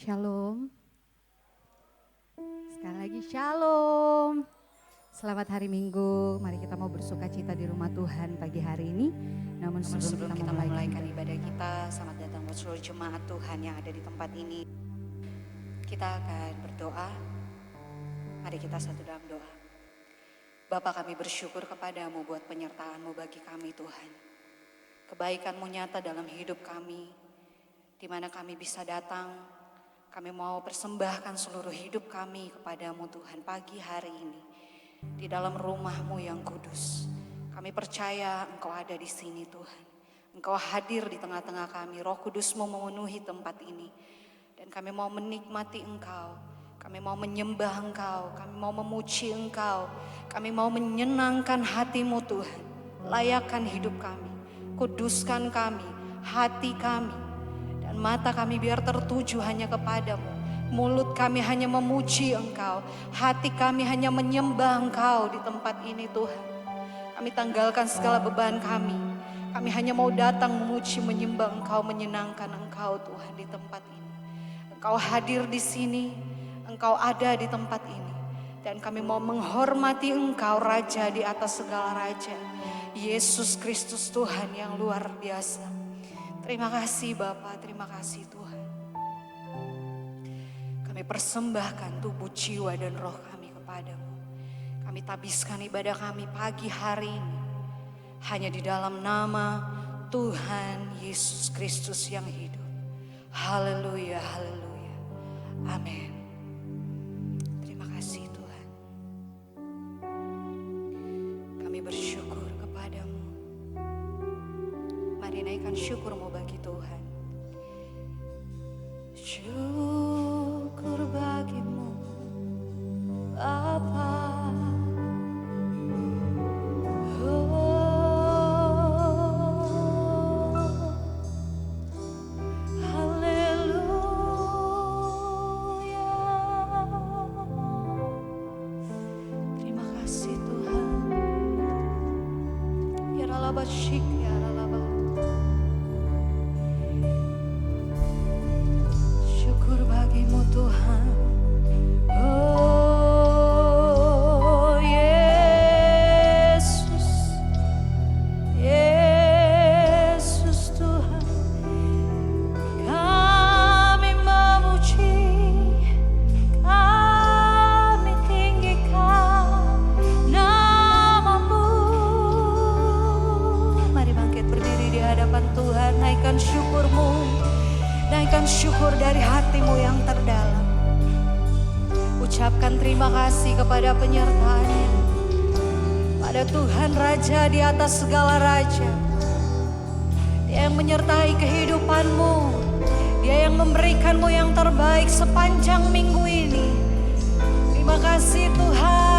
Shalom. Sekali lagi shalom. Selamat hari Minggu. Mari kita mau bersuka cita di rumah Tuhan pagi hari ini. Namun sebelum kita memulaikan ibadah kita, selamat datang buat seluruh jemaat Tuhan yang ada di tempat ini. Kita akan berdoa. Mari kita satu dalam doa. Bapa, kami bersyukur kepadamu buat penyertaan-Mu bagi kami Tuhan. Kebaikan-Mu nyata dalam hidup kami, di mana kami bisa datang. Kami mau persembahkan seluruh hidup kami kepadamu Tuhan pagi hari ini. Di dalam rumah-Mu yang kudus. Kami percaya Engkau ada di sini Tuhan. Engkau hadir di tengah-tengah kami. Roh Kudus-Mu memenuhi tempat ini. Dan kami mau menikmati Engkau. Kami mau menyembah Engkau. Kami mau memuji Engkau. Kami mau menyenangkan hati-Mu Tuhan. Layakkan hidup kami. Kuduskan kami. Hati kami. Dan mata kami biar tertuju hanya kepadamu. Mulut kami hanya memuji Engkau. Hati kami hanya menyembah Engkau di tempat ini Tuhan. Kami tanggalkan segala beban kami. Kami hanya mau datang memuji, menyembah Engkau, menyenangkan Engkau Tuhan di tempat ini. Engkau hadir di sini. Engkau ada di tempat ini. Dan kami mau menghormati Engkau Raja di atas segala Raja. Yesus Kristus Tuhan yang luar biasa. Terima kasih Bapa, terima kasih Tuhan. Kami persembahkan tubuh, jiwa dan roh kami kepadamu. Kami tabiskan ibadah kami pagi hari ini. Hanya di dalam nama Tuhan Yesus Kristus yang hidup. Haleluya, haleluya. Amin. Terima kasih Tuhan. Kami bersyukur kepadamu. Mari naikkan syukur-Mu bagi Tuhan. Syukur bagimu Bapa. Syukur bagimu Tuhan. Oh Yesus, Yesus Tuhan. Kami memuji, kami tinggikan nama-Mu. Mari bangkit berdiri di hadapan Tuhan, naikkan syukur-Mu. Naikkan syukur dari hatimu yang terdalam. Ucapkan terima kasih kepada penyertaan-Nya. Pada Tuhan Raja di atas segala Raja. Dia yang menyertai kehidupanmu. Dia yang memberikanmu yang terbaik sepanjang minggu ini. Terima kasih Tuhan.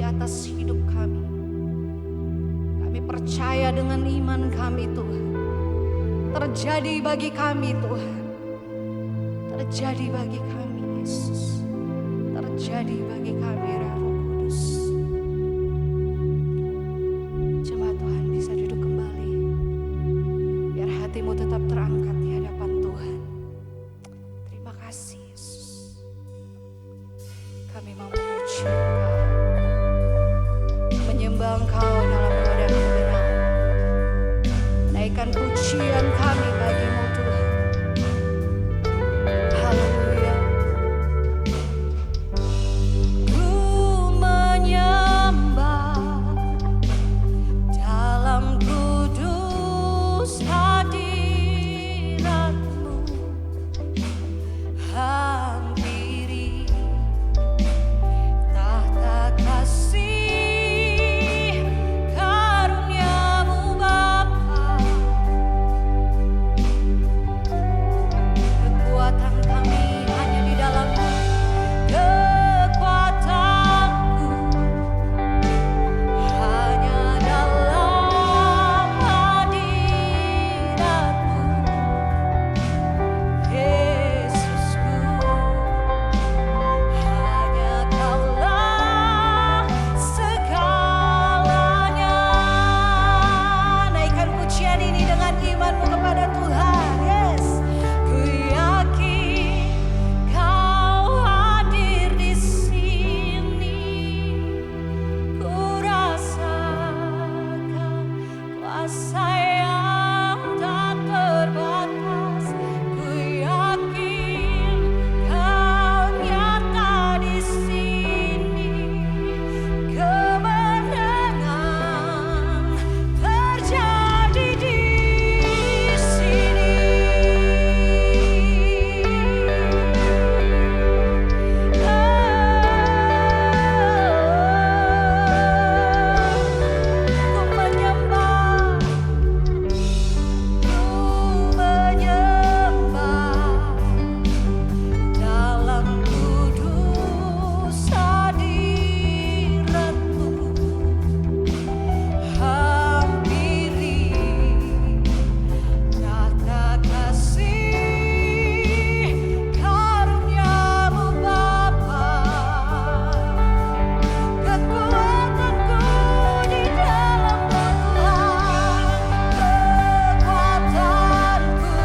atas hidup kami. Kami percaya dengan iman kami Tuhan. Terjadi bagi kami Tuhan. Terjadi bagi kami Yesus. Terjadi bagi kami Roh Kudus. Jemaat Tuhan bisa duduk kembali. Biar hatimu tetap terangkat di hadapan Tuhan. Terima kasih Yesus. Kami mau memuji Engkau. Menyembah Engkau dalam roh dan kebenaran. Naikkan pujian kami bagi-Mu Tuhan. Haleluya. Ku menyembah dalam kudus hadirat-Mu. Hampiri tahta kasih karunia-Mu Bapa. Kekuatan kami hanya di dalam-Mu. Kekuatanku hanya dalam hadirat-Mu. Yesusku, hanya Kaulah segalanya. Naikkan pujian ini dengan imanmu kepada Tuhan. Yes. Ku yakin Kau hadir di sini. Ku rasakan kuasa yang tak terbatas. Ku yakin Kau nyata di sini. Kemenangan terjadi di sini. Ku menyembah, dalam kudus hadirat-Mu. Hampiri tahta kasih karunia-Mu Bapa. Kekuatanku di dalam Tuhan. Kekuatanku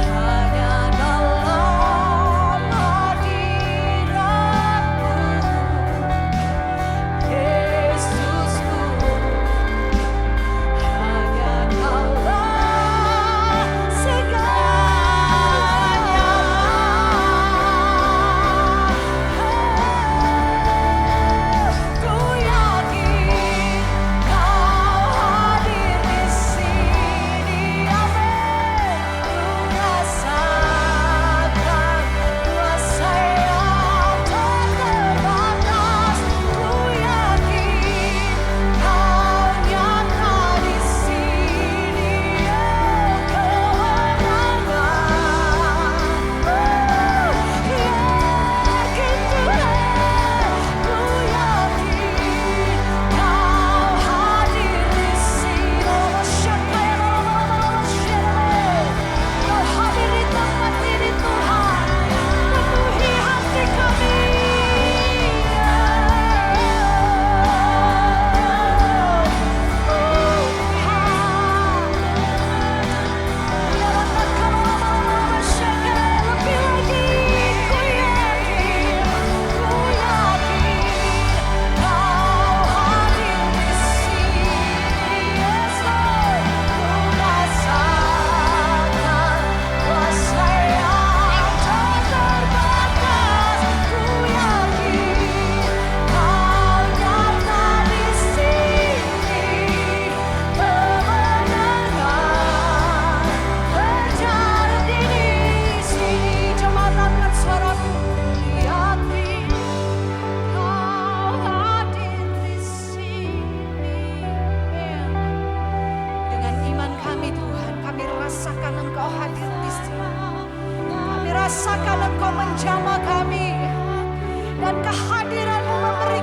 hanya dalam hadirat-Mu. Yesusku, hanya Kaulah segalanya. Ku yakin Kau hadir di sini. Amin. Ku rasakan kuasa yang tak terbatas. Ku yakin Kau nyata di sini. Kemenangan. Yakin Tuhan. Ku yakin Kau hadir di sini. Kau hadir di tempat ini Tuhan. Penuhi hati kami. Lebih lagi, ku yakin Kau hadir di sini. Yes, Lord. Ku rasakan kuasa yang tak terbatas. Ku yakin Kau nyata di sini. Kemenangan terjadi di sini. Jemaat angkat suaramu. Yakin Kau hadir di sini. Dengan iman kami Tuhan, kami rasakan Engkau hadir di sini. Kami rasakan Engkau menjamah kami. Dan kehadiran-Mu memberi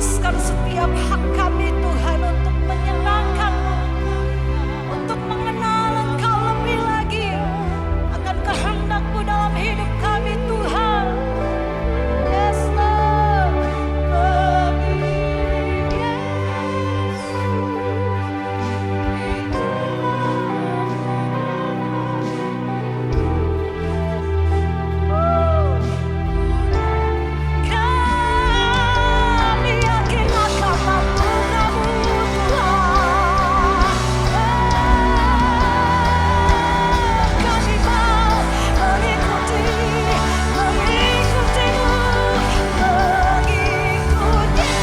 lepaskan setiap hak kami Tuhan untuk menyenangkan-Mu, untuk mengenal Engkau lebih lagi akan kehendak-Mu dalam hidup kami Tuhan. Yes Lord, bagi Yesus kami yakin akan mampu Kamu Tuhan. Kami mau mengikuti-Mu, mengikutnya.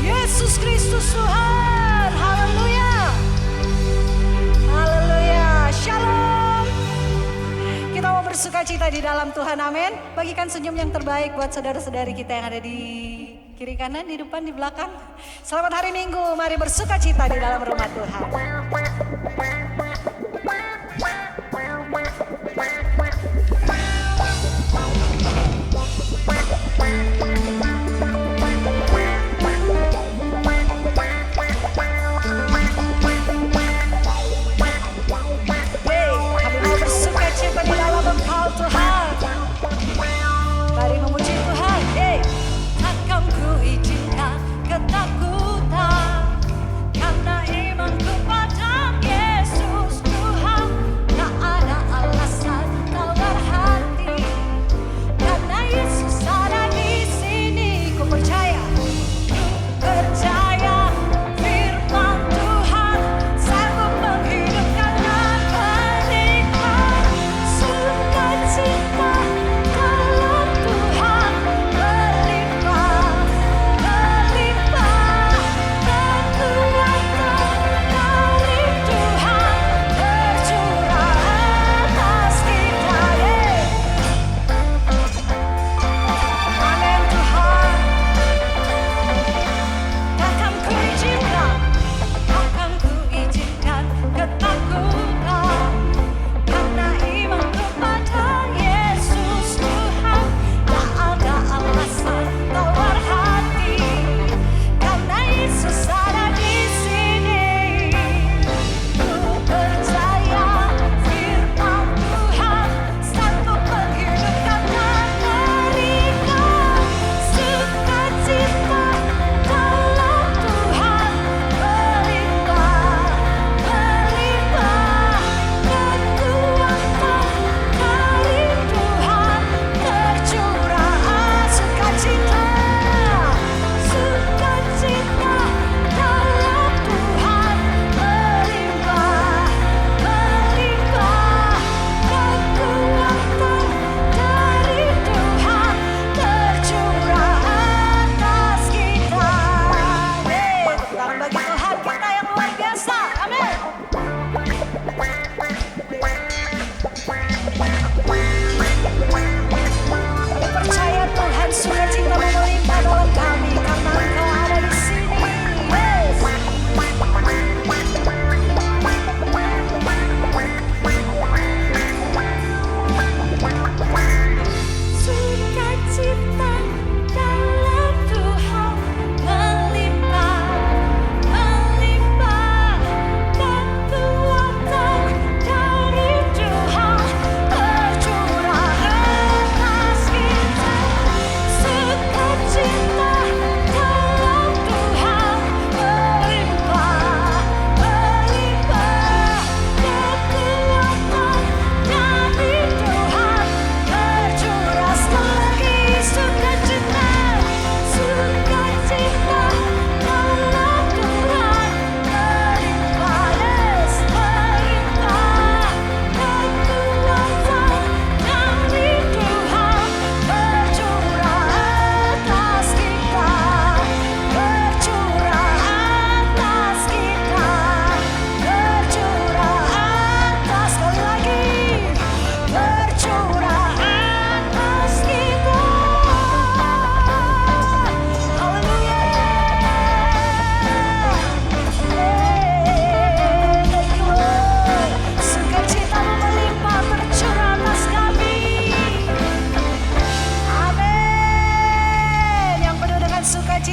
Yesus Kristus Tuhan, haleluya, haleluya, shalom. Kita mau bersukacita di dalam Tuhan, amin. Bagikan senyum yang terbaik buat saudara-saudari kita yang ada di kiri kanan, di depan, di belakang. Selamat hari Minggu, mari bersukacita di dalam rumah Tuhan. Mari memuji Tuhan. Takkan ku izinkan ketakutan, karena imanku pada Yesus.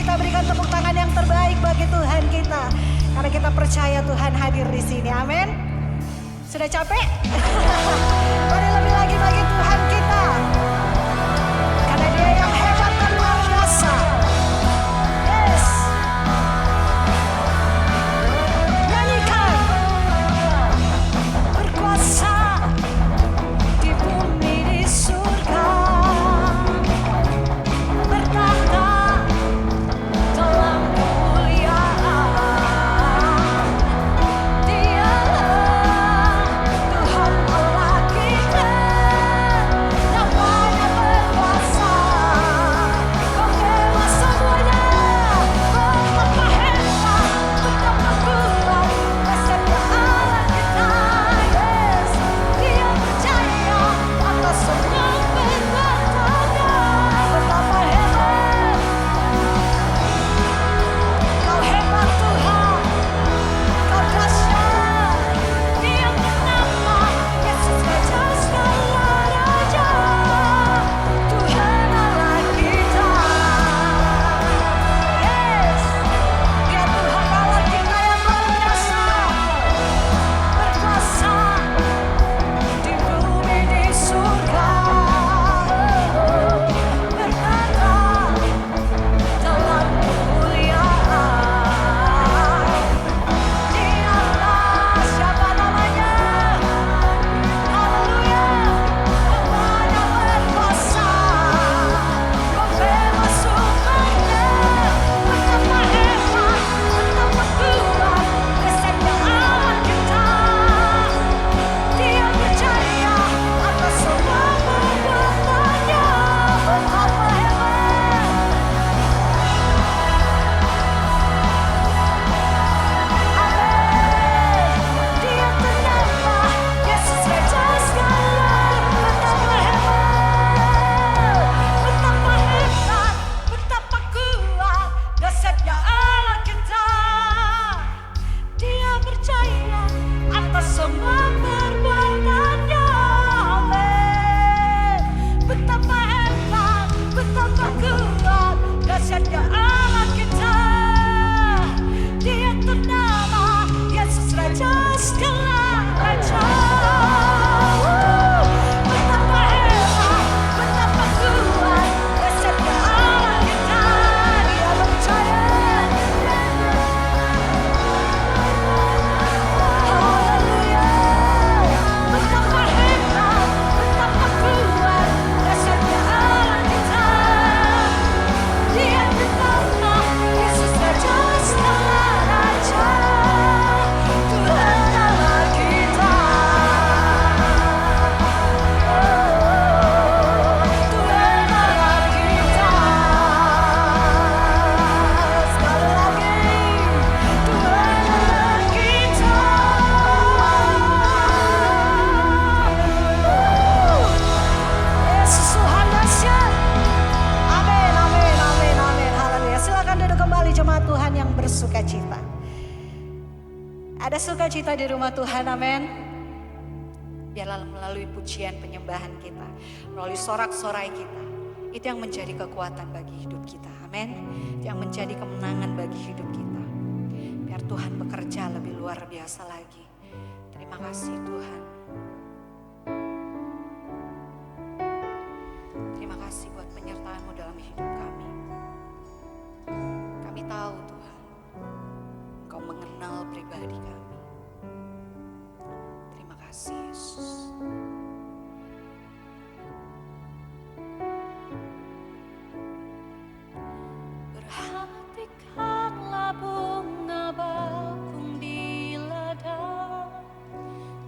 kita berikan tepuk tangan yang terbaik bagi Tuhan kita. Karena kita percaya Tuhan hadir di sini. Amin. Sudah capek? Mari lebih lagi bagi Tuhan kita. Karena Dia yang hebat dan luar biasa. Yes. Nyanyikan. Berkuasa di bumi di surga. Bertahta dalam kemuliaan. Dialah Tuhan Allah kita. Namanya berkuasa. Kau hebat semuanya. Betapa hebat, betapa kuat. Besarnya Allah kita. Yes. Dia percaya atas semua perbuatannya. Betapa hebat. Kau hebat Tuhan. Kau dahsyat. Dia bernama Yesus Raja segala raja. Tuhan Allah kita. Yes. Dia Tuhan Allah kita yang luar biasa. Berkuasa di bumi di surga. Berkata dalam kemuliaan. Dialah siapa namanya? Haleluya. Namanya berkuasa. Membebas umatnya. Betapa hebat, betapa kuat. Besarnya Allah kita. Dia percaya atas semua perbuatannya. Betapa hebat. Amin. Dia bernama Yesus Raja segala. Betapa hebat. Betapa hebat. Betapa kuat. Dahsyatnya Allah kita. Dia percaya atas semua perbuatannya. Amin. Betapa hebat. Betapa kuat. Dahsyatnya Allah kita. Dia ternama Yesus Raja segala raja. Betapa hebat, betapa kuat. Dahsyatnya Allah kita. Dia percaya. Haleluya. Betapa hebat, betapa kuat. Dahsyatnya Allah kita. Dia bernama Yesus Raja segala raja. Tuhan Allah kita. Tuhan Allah kita. Sekali lagi. Tuhan Allah kita. Yesus Tuhan dahsyat. Amin, amin, amin, amin. Haleluya. Silakan duduk kembali jemaat Tuhan yang bersuka cita. Ada sukacita di rumah Tuhan, amin. Biarlah melalui pujian penyembahan kita, melalui sorak-sorai kita, itu yang menjadi kekuatan bagi hidup kita, amin. Itu yang menjadi kemenangan bagi hidup kita. Biar Tuhan bekerja lebih luar biasa lagi. Terima kasih Tuhan. Terima kasih buat penyertaan-Mu dalam hidup kami. Kami tahu Tuhan, Engkau mengenal pribadi kami. Terima kasih Yesus. Perhatikanlah bunga bakung di ladang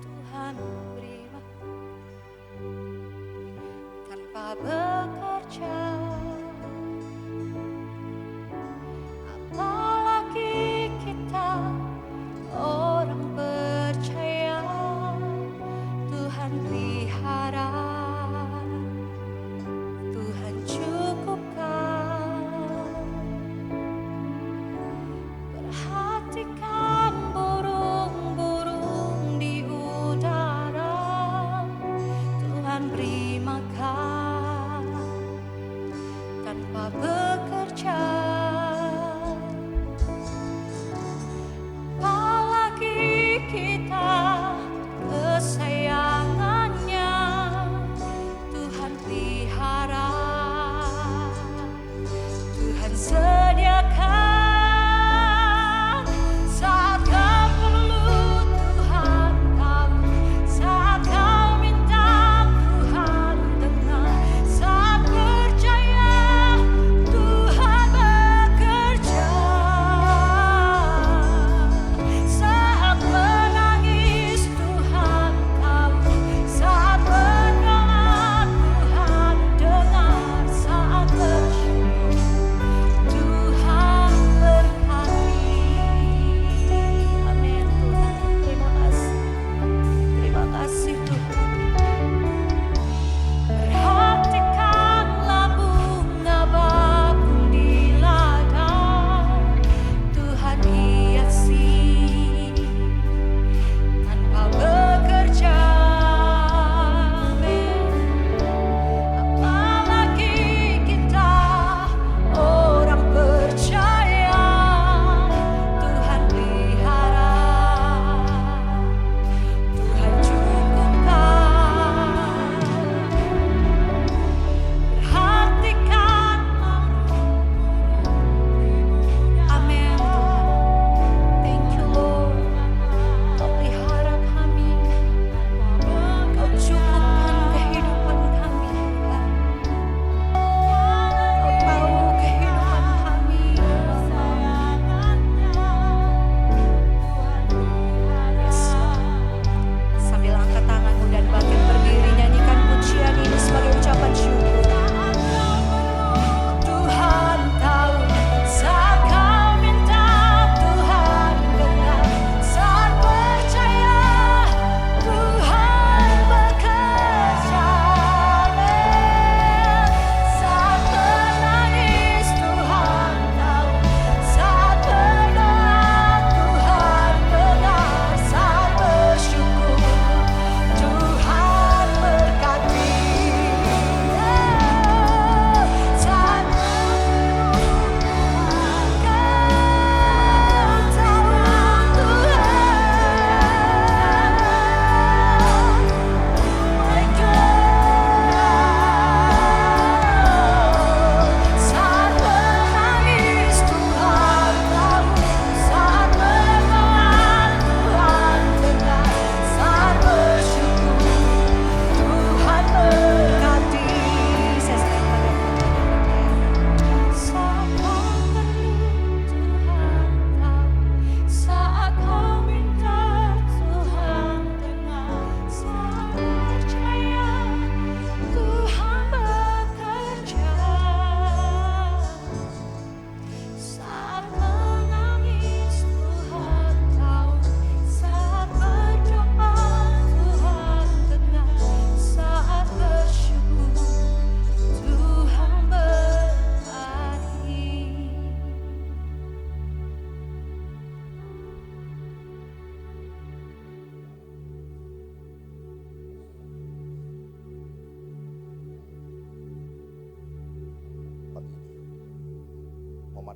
Tuhan beri makan tanpa bekerja. Apalagi kita orang percaya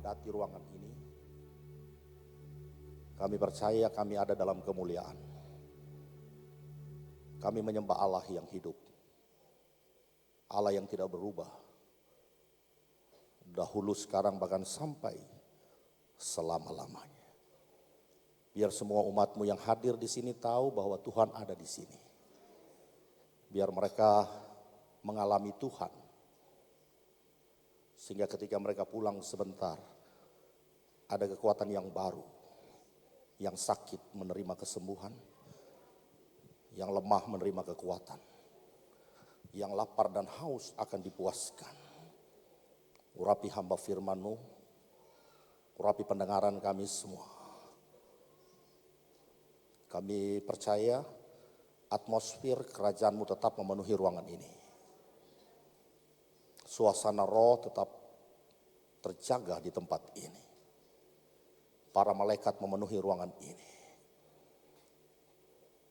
memadati ruangan ini, kami percaya kami ada dalam kemuliaan. Kami menyembah Allah yang hidup, Allah yang tidak berubah, dahulu, sekarang, bahkan sampai selama-lamanya. Biar semua umatmu yang hadir di sini tahu bahwa Tuhan ada di sini. Biar mereka mengalami Tuhan, sehingga ketika mereka pulang sebentar, ada kekuatan yang baru. Yang sakit menerima kesembuhan, yang lemah menerima kekuatan, yang lapar dan haus akan dipuaskan. Urapi hamba firman-Mu, urapi pendengaran kami semua. Kami percaya atmosfer kerajaan-Mu tetap memenuhi ruangan ini. Suasana roh tetap terjaga di tempat ini. Para malaikat memenuhi ruangan ini.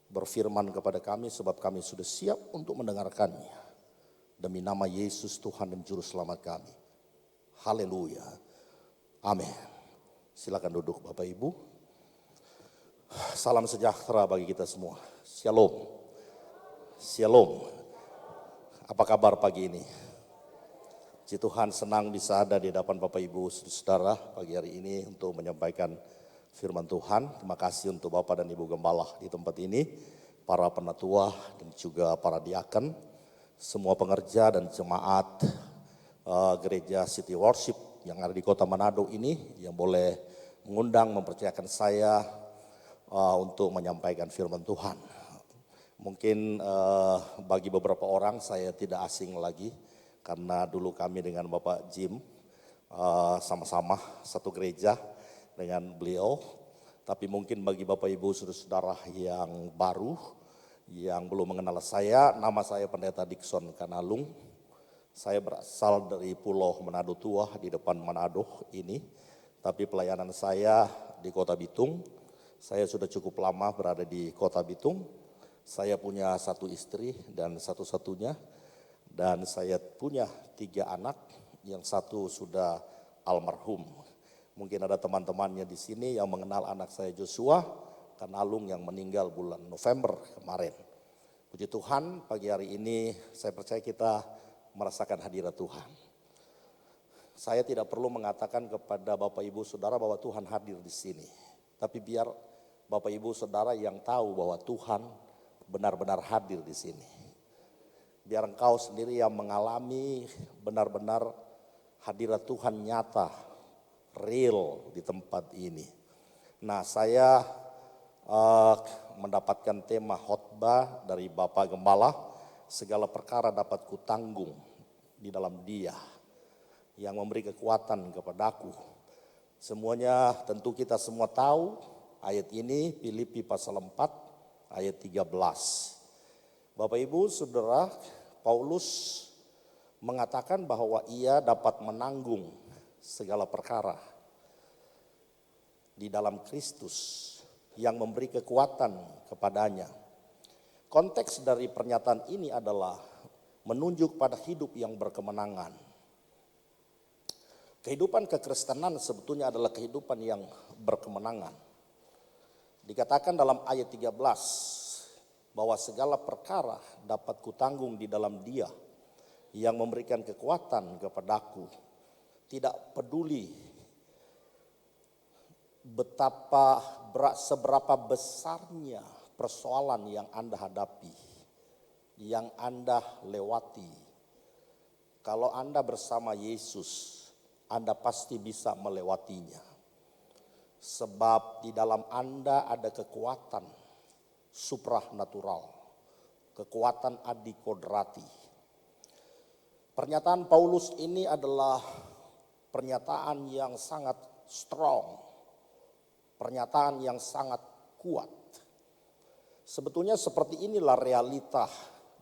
Berfirman kepada kami sebab kami sudah siap untuk mendengarkannya. Demi nama Yesus Tuhan dan Juru Selamat kami. Haleluya. Amin. Silakan duduk Bapak Ibu. Salam sejahtera bagi kita semua. Shalom. Shalom. Apa kabar pagi ini? Puji Tuhan, senang bisa ada di hadapan Bapak Ibu Saudara pagi hari ini untuk menyampaikan firman Tuhan. Terima kasih untuk Bapak dan Ibu Gembala di tempat ini, para penatua dan juga para diaken, semua pengerja dan jemaat gereja City Worship yang ada di kota Manado ini yang boleh mengundang, mempercayakan saya untuk menyampaikan firman Tuhan. Mungkin bagi beberapa orang saya tidak asing lagi, karena dulu kami dengan Bapak Jim sama-sama satu gereja dengan beliau. Tapi mungkin bagi Bapak Ibu saudara-saudara yang baru, yang belum mengenal saya, nama saya Pendeta Dickson Kanalung. Saya berasal dari Pulau Manado Tua di depan Manado ini. Tapi pelayanan saya di Kota Bitung. Saya sudah cukup lama berada di Kota Bitung. Saya punya satu istri dan satu-satunya. Dan saya punya 3 anak, yang satu sudah almarhum. Mungkin ada teman-temannya di sini yang mengenal anak saya Joshua Kanalung yang meninggal bulan November kemarin. Puji Tuhan, pagi hari ini saya percaya kita merasakan hadirat Tuhan. Saya tidak perlu mengatakan kepada Bapak Ibu Saudara bahwa Tuhan hadir di sini. Tapi biar Bapak Ibu Saudara yang tahu bahwa Tuhan benar-benar hadir di sini. Biar engkau sendiri yang mengalami benar-benar hadirat Tuhan nyata, real di tempat ini. Nah, saya mendapatkan tema khotbah dari Bapak Gembala, segala perkara dapat kutanggung di dalam Dia yang memberi kekuatan kepadaku. Semuanya tentu kita semua tahu ayat ini, Filipi pasal 4 ayat 13. Bapak Ibu Saudara, Paulus mengatakan bahwa ia dapat menanggung segala perkara di dalam Kristus yang memberi kekuatan kepadanya. Konteks dari pernyataan ini adalah menunjuk pada hidup yang berkemenangan. Kehidupan kekristenan sebetulnya adalah kehidupan yang berkemenangan. Dikatakan dalam ayat 13 bahwa segala perkara dapat kutanggung di dalam Dia yang memberikan kekuatan kepadaku. Tidak peduli seberapa besarnya persoalan yang Anda hadapi, yang Anda lewati. Kalau Anda bersama Yesus, Anda pasti bisa melewatinya. Sebab di dalam Anda ada kekuatan supranatural, kekuatan adikodrati. Pernyataan Paulus ini adalah pernyataan yang sangat strong, pernyataan yang sangat kuat. Sebetulnya seperti inilah realita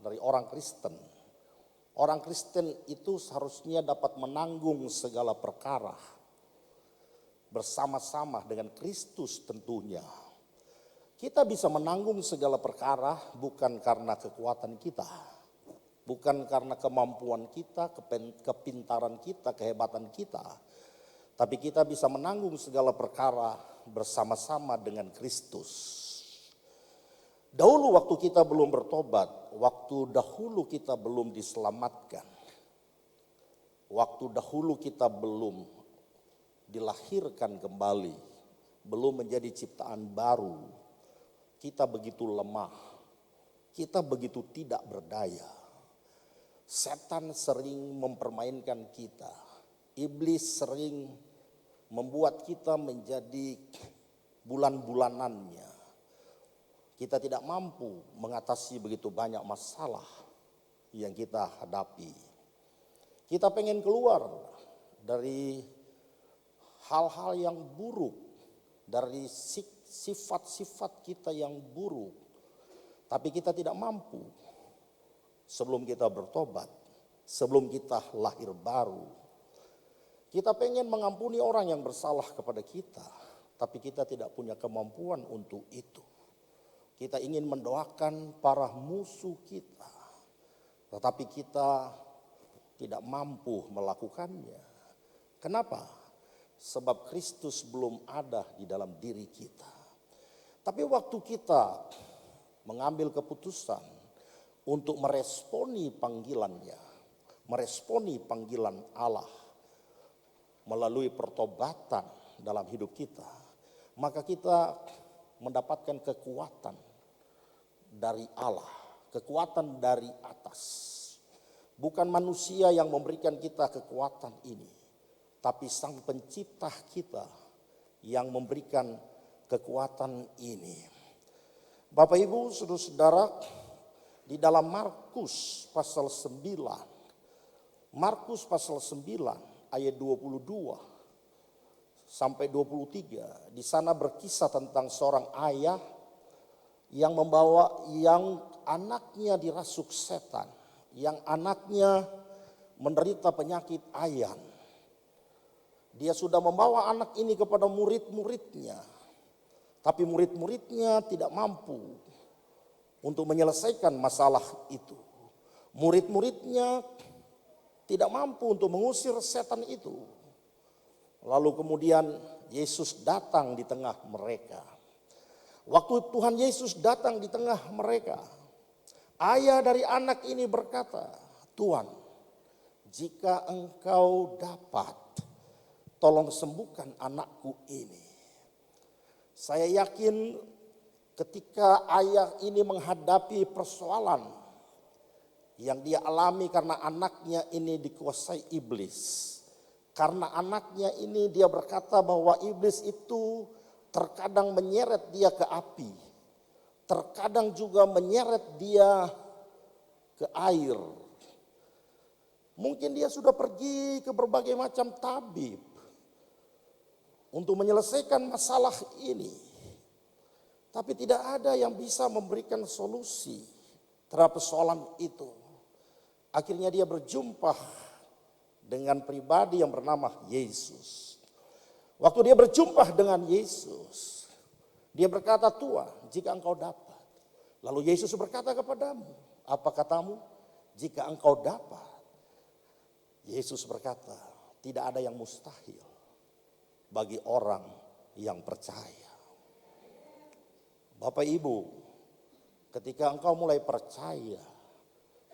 dari orang Kristen. Orang Kristen itu seharusnya dapat menanggung segala perkara bersama-sama dengan Kristus tentunya. Kita bisa menanggung segala perkara bukan karena kekuatan kita, bukan karena kemampuan kita, kepintaran kita, kehebatan kita, Tapi kita bisa menanggung segala perkara bersama-sama dengan Kristus. Dahulu waktu kita belum bertobat, waktu dahulu kita belum diselamatkan, waktu dahulu kita belum dilahirkan kembali, belum menjadi ciptaan baru, kita begitu lemah, kita begitu tidak berdaya. Setan sering mempermainkan kita, iblis sering membuat kita menjadi bulan-bulanannya. Kita tidak mampu mengatasi begitu banyak masalah yang kita hadapi. Kita pengen keluar dari hal-hal yang buruk, dari sifat-sifat kita yang buruk. Tapi kita tidak mampu sebelum kita bertobat, sebelum kita lahir baru. Kita pengen mengampuni orang yang bersalah kepada kita, tapi kita tidak punya kemampuan untuk itu. Kita ingin mendoakan para musuh kita, tetapi kita tidak mampu melakukannya. Kenapa? Sebab Kristus belum ada di dalam diri kita. Tapi waktu kita mengambil keputusan untuk meresponi panggilannya, meresponi panggilan Allah melalui pertobatan dalam hidup kita, maka kita mendapatkan kekuatan dari Allah, kekuatan dari atas. Bukan manusia yang memberikan kita kekuatan ini, tapi Sang Pencipta kita yang memberikan kekuatan ini. Bapak Ibu, saudara-saudara, di dalam Markus pasal 9, Markus pasal 9 ayat 22 sampai 23, di sana berkisah tentang seorang ayah yang anaknya dirasuk setan, yang anaknya menderita penyakit ayan. Dia sudah membawa anak ini kepada murid-muridnya, tapi murid-muridnya tidak mampu untuk menyelesaikan masalah itu. Murid-muridnya tidak mampu untuk mengusir setan itu. Lalu kemudian Yesus datang di tengah mereka. Waktu Tuhan Yesus datang di tengah mereka, ayah dari anak ini berkata, "Tuhan, jika Engkau dapat, tolong sembuhkan anakku ini." Saya yakin ketika ayah ini menghadapi persoalan yang dia alami karena anaknya ini dikuasai iblis. Karena anaknya ini dia berkata bahwa iblis itu terkadang menyeret dia ke api. Terkadang juga menyeret dia ke air. Mungkin dia sudah pergi ke berbagai macam tabib untuk menyelesaikan masalah ini. Tapi tidak ada yang bisa memberikan solusi terhadap persoalan itu. Akhirnya dia berjumpa dengan pribadi yang bernama Yesus. Waktu dia berjumpa dengan Yesus, dia berkata, "Tuhan, jika Engkau dapat." Lalu Yesus berkata kepadamu, "Apa katamu? Jika Engkau dapat." Yesus berkata, "Tidak ada yang mustahil bagi orang yang percaya." Bapak Ibu, ketika engkau mulai percaya,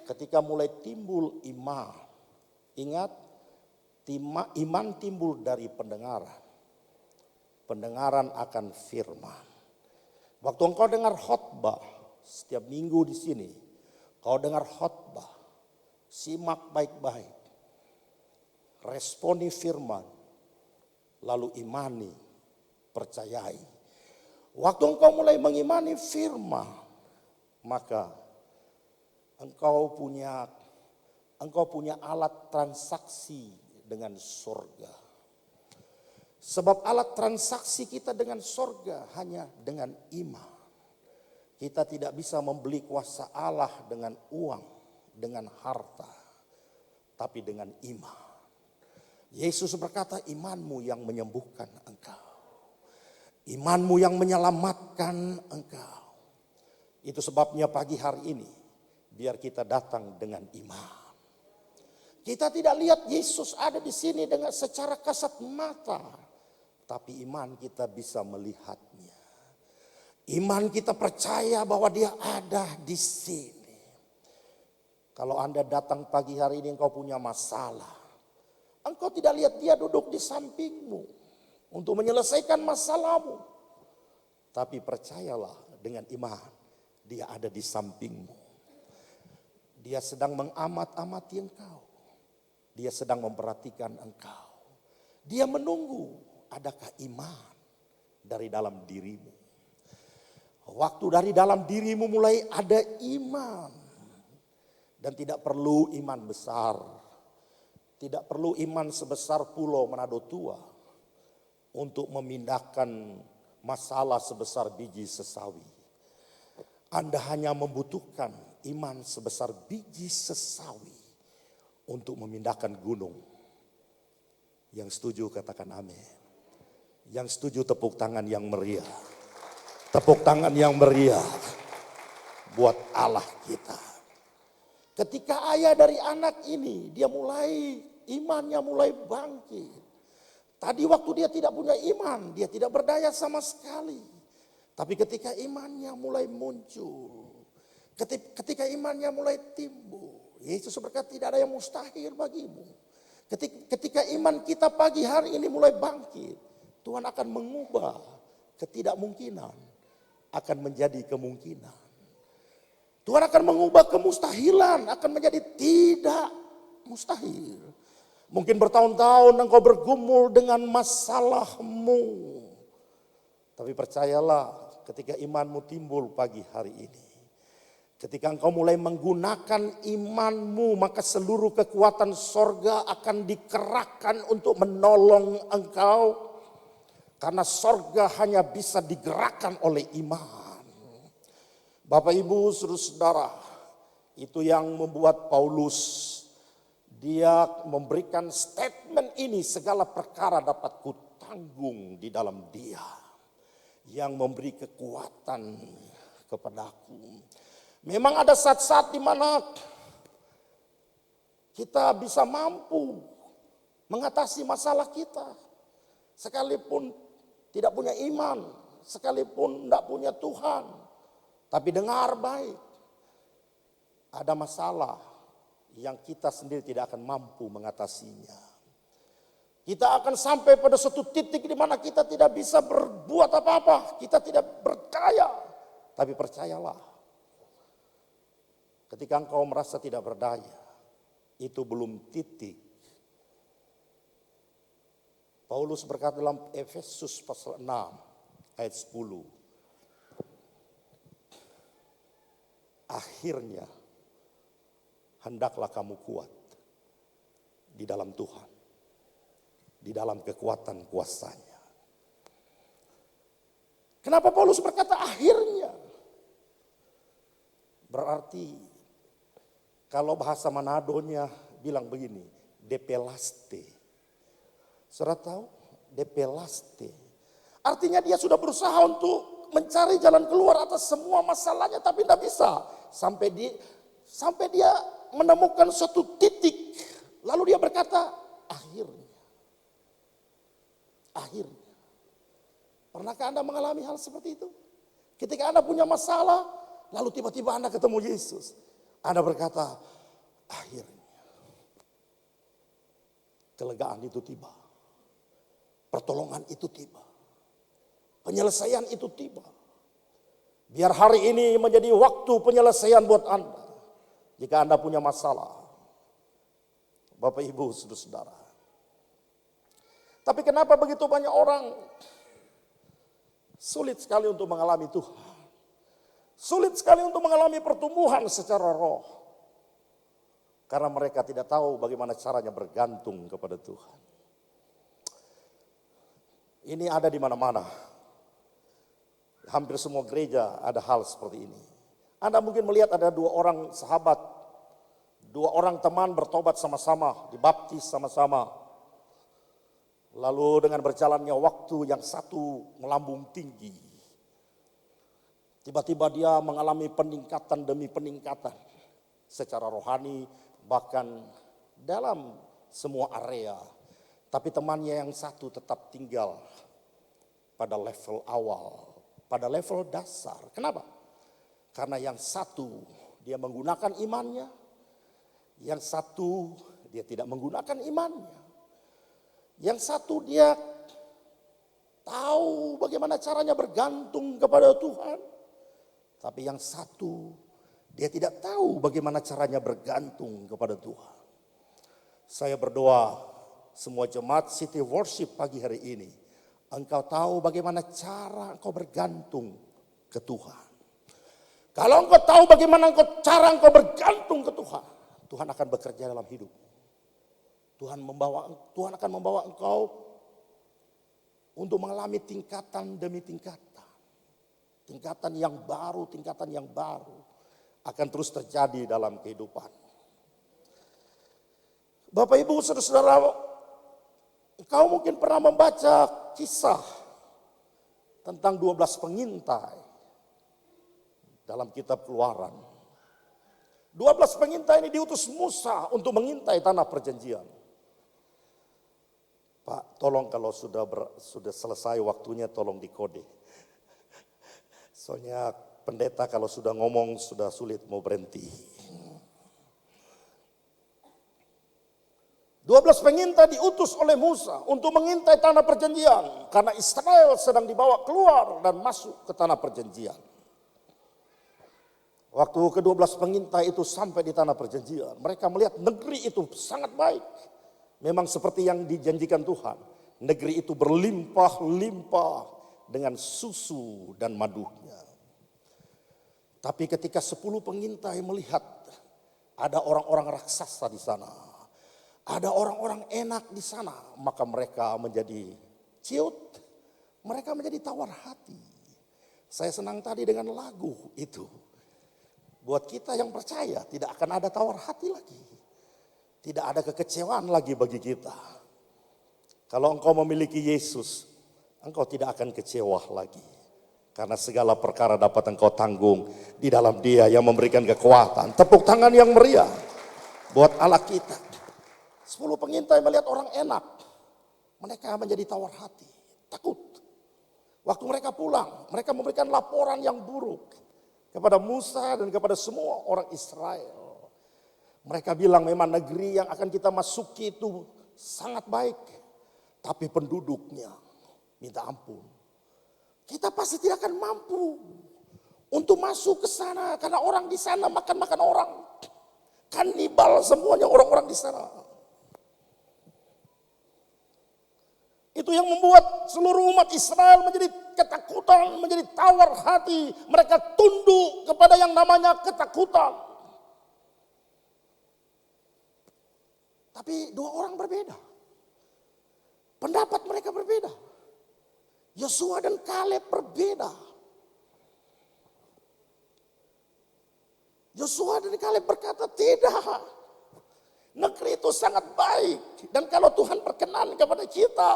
ketika mulai timbul iman, ingat, iman timbul dari pendengaran. Pendengaran akan firman. Waktu engkau dengar khotbah, setiap minggu di sini, kau dengar khotbah, simak baik-baik, responi firman, lalu imani, percayai. Waktu engkau mulai mengimani firman, maka engkau punya alat transaksi dengan sorga. Sebab alat transaksi kita dengan sorga hanya dengan iman. Kita tidak bisa membeli kuasa Allah dengan uang, dengan harta, tapi dengan iman. Yesus berkata, "Imanmu yang menyembuhkan engkau. Imanmu yang menyelamatkan engkau." Itu sebabnya pagi hari ini, biar kita datang dengan iman. Kita tidak lihat Yesus ada di sini dengan secara kasat mata. Tapi iman kita bisa melihatnya. Iman kita percaya bahwa dia ada di sini. Kalau Anda datang pagi hari ini engkau punya masalah. Engkau tidak lihat dia duduk di sampingmu untuk menyelesaikan masalahmu. Tapi percayalah dengan iman, dia ada di sampingmu. Dia sedang mengamat-amati engkau. Dia sedang memperhatikan engkau. Dia menunggu adakah iman dari dalam dirimu. Waktu dari dalam dirimu mulai ada iman. Dan tidak perlu iman besar. Tidak perlu iman sebesar pulau Manado Tua. Untuk memindahkan masalah sebesar biji sesawi. Anda hanya membutuhkan iman sebesar biji sesawi. Untuk memindahkan gunung. Yang setuju katakan amin. Yang setuju tepuk tangan yang meriah. Tepuk tangan yang meriah. Buat Allah kita. Ketika ayah dari anak ini, dia mulai, imannya mulai bangkit. Tadi waktu dia tidak punya iman, dia tidak berdaya sama sekali. Tapi ketika imannya mulai muncul, ketika imannya mulai timbul, Yesus berkata tidak ada yang mustahil bagimu. Ketika iman kita pagi hari ini mulai bangkit, Tuhan akan mengubah ketidakmungkinan akan menjadi kemungkinan. Tuhan akan mengubah kemustahilan akan menjadi tidak mustahil. Mungkin bertahun-tahun engkau bergumul dengan masalahmu. Tapi percayalah ketika imanmu timbul pagi hari ini. Ketika engkau mulai menggunakan imanmu, maka seluruh kekuatan sorga akan dikerahkan untuk menolong engkau. Karena sorga hanya bisa digerakkan oleh iman. Bapak Ibu saudara-saudara, itu yang membuat Paulus, dia memberikan statement ini, segala perkara dapat kutanggung di dalam dia. Yang memberi kekuatan kepadaku. Memang ada saat-saat di mana kita bisa mampu mengatasi masalah kita. Sekalipun tidak punya iman, sekalipun tidak punya Tuhan. Tapi dengar baik, ada masalah yang kita sendiri tidak akan mampu mengatasinya. Kita akan sampai pada suatu titik di mana kita tidak bisa berbuat apa-apa. Kita tidak berdaya, tapi percayalah. Ketika engkau merasa tidak berdaya, itu belum titik. Paulus berkata dalam Efesus pasal 6 ayat 10. Akhirnya hendaklah kamu kuat di dalam Tuhan. Di dalam kekuatan kuasanya. Kenapa Paulus berkata akhirnya? Berarti kalau bahasa Manadonya bilang begini, depelaste. Saudara tahu? Depelaste. Artinya dia sudah berusaha untuk mencari jalan keluar atas semua masalahnya tapi tidak bisa. Sampai dia menemukan suatu titik. Lalu dia berkata, akhirnya. Akhirnya. Pernahkah Anda mengalami hal seperti itu? Ketika Anda punya masalah, lalu tiba-tiba Anda ketemu Yesus. Anda berkata, akhirnya kelegaan itu tiba. Pertolongan itu tiba. Penyelesaian itu tiba. Biar hari ini menjadi waktu penyelesaian buat Anda. Jika Anda punya masalah. Bapak Ibu saudara-saudara. Tapi kenapa begitu banyak orang sulit sekali untuk mengalami Tuhan. Sulit sekali untuk mengalami pertumbuhan secara roh. Karena mereka tidak tahu bagaimana caranya bergantung kepada Tuhan. Ini ada di mana-mana. Hampir semua gereja ada hal seperti ini. Anda mungkin melihat ada dua orang sahabat. Dua orang teman bertobat sama-sama, dibaptis sama-sama. Lalu dengan berjalannya waktu yang satu melambung tinggi. Tiba-tiba dia mengalami peningkatan demi peningkatan secara rohani, bahkan dalam semua area. Tapi temannya yang satu tetap tinggal pada level awal, pada level dasar. Kenapa? Karena yang satu dia menggunakan imannya, yang satu dia tidak menggunakan imannya. Yang satu dia tahu bagaimana caranya bergantung kepada Tuhan. Tapi yang satu dia tidak tahu bagaimana caranya bergantung kepada Tuhan. Saya berdoa semua jemaat City Worship pagi hari ini, engkau tahu bagaimana cara engkau bergantung ke Tuhan. Kalau engkau tahu bagaimana cara engkau bergantung ke Tuhan, Tuhan akan bekerja dalam hidup. Tuhan akan membawa engkau untuk mengalami tingkatan demi tingkatan. Tingkatan yang baru akan terus terjadi dalam kehidupan. Bapak Ibu saudara-saudara, engkau mungkin pernah membaca kisah tentang 12 pengintai dalam kitab Keluaran. 12 pengintai ini diutus Musa untuk mengintai tanah perjanjian. Pak, tolong kalau sudah selesai waktunya tolong dikode. Soalnya pendeta kalau sudah ngomong sudah sulit mau berhenti. 12 pengintai diutus oleh Musa untuk mengintai tanah perjanjian. Karena Israel sedang dibawa keluar dan masuk ke tanah perjanjian. Waktu ke-12 pengintai itu sampai di tanah perjanjian, mereka melihat negeri itu sangat baik. Memang seperti yang dijanjikan Tuhan. Negeri itu berlimpah-limpah dengan susu dan madunya. Tapi ketika 10 pengintai melihat ada orang-orang raksasa di sana, ada orang-orang enak di sana, maka mereka menjadi ciut, mereka menjadi tawar hati. Saya senang tadi dengan lagu itu. Buat kita yang percaya tidak akan ada tawar hati lagi. Tidak ada kekecewaan lagi bagi kita. Kalau engkau memiliki Yesus, engkau tidak akan kecewa lagi. Karena segala perkara dapat engkau tanggung di dalam Dia yang memberikan kekuatan. Tepuk tangan yang meriah buat Allah kita. 10 pengintai melihat orang enak. Mereka menjadi tawar hati, takut. Waktu mereka pulang, mereka memberikan laporan yang buruk kepada Musa dan kepada semua orang Israel. Mereka bilang memang negeri yang akan kita masuki itu sangat baik. Tapi penduduknya minta ampun. Kita pasti tidak akan mampu untuk masuk ke sana. Karena orang di sana makan-makan orang. Kanibal semuanya orang-orang di sana. Itu yang membuat seluruh umat Israel menjadi ketakutan, menjadi tawar hati. Mereka tunduk kepada yang namanya ketakutan. Tapi 2 orang berbeda. Pendapat mereka berbeda. Yosua dan Kaleb berbeda. Yosua dan Kaleb berkata, tidak. Negeri itu sangat baik. Dan kalau Tuhan berkenan kepada kita,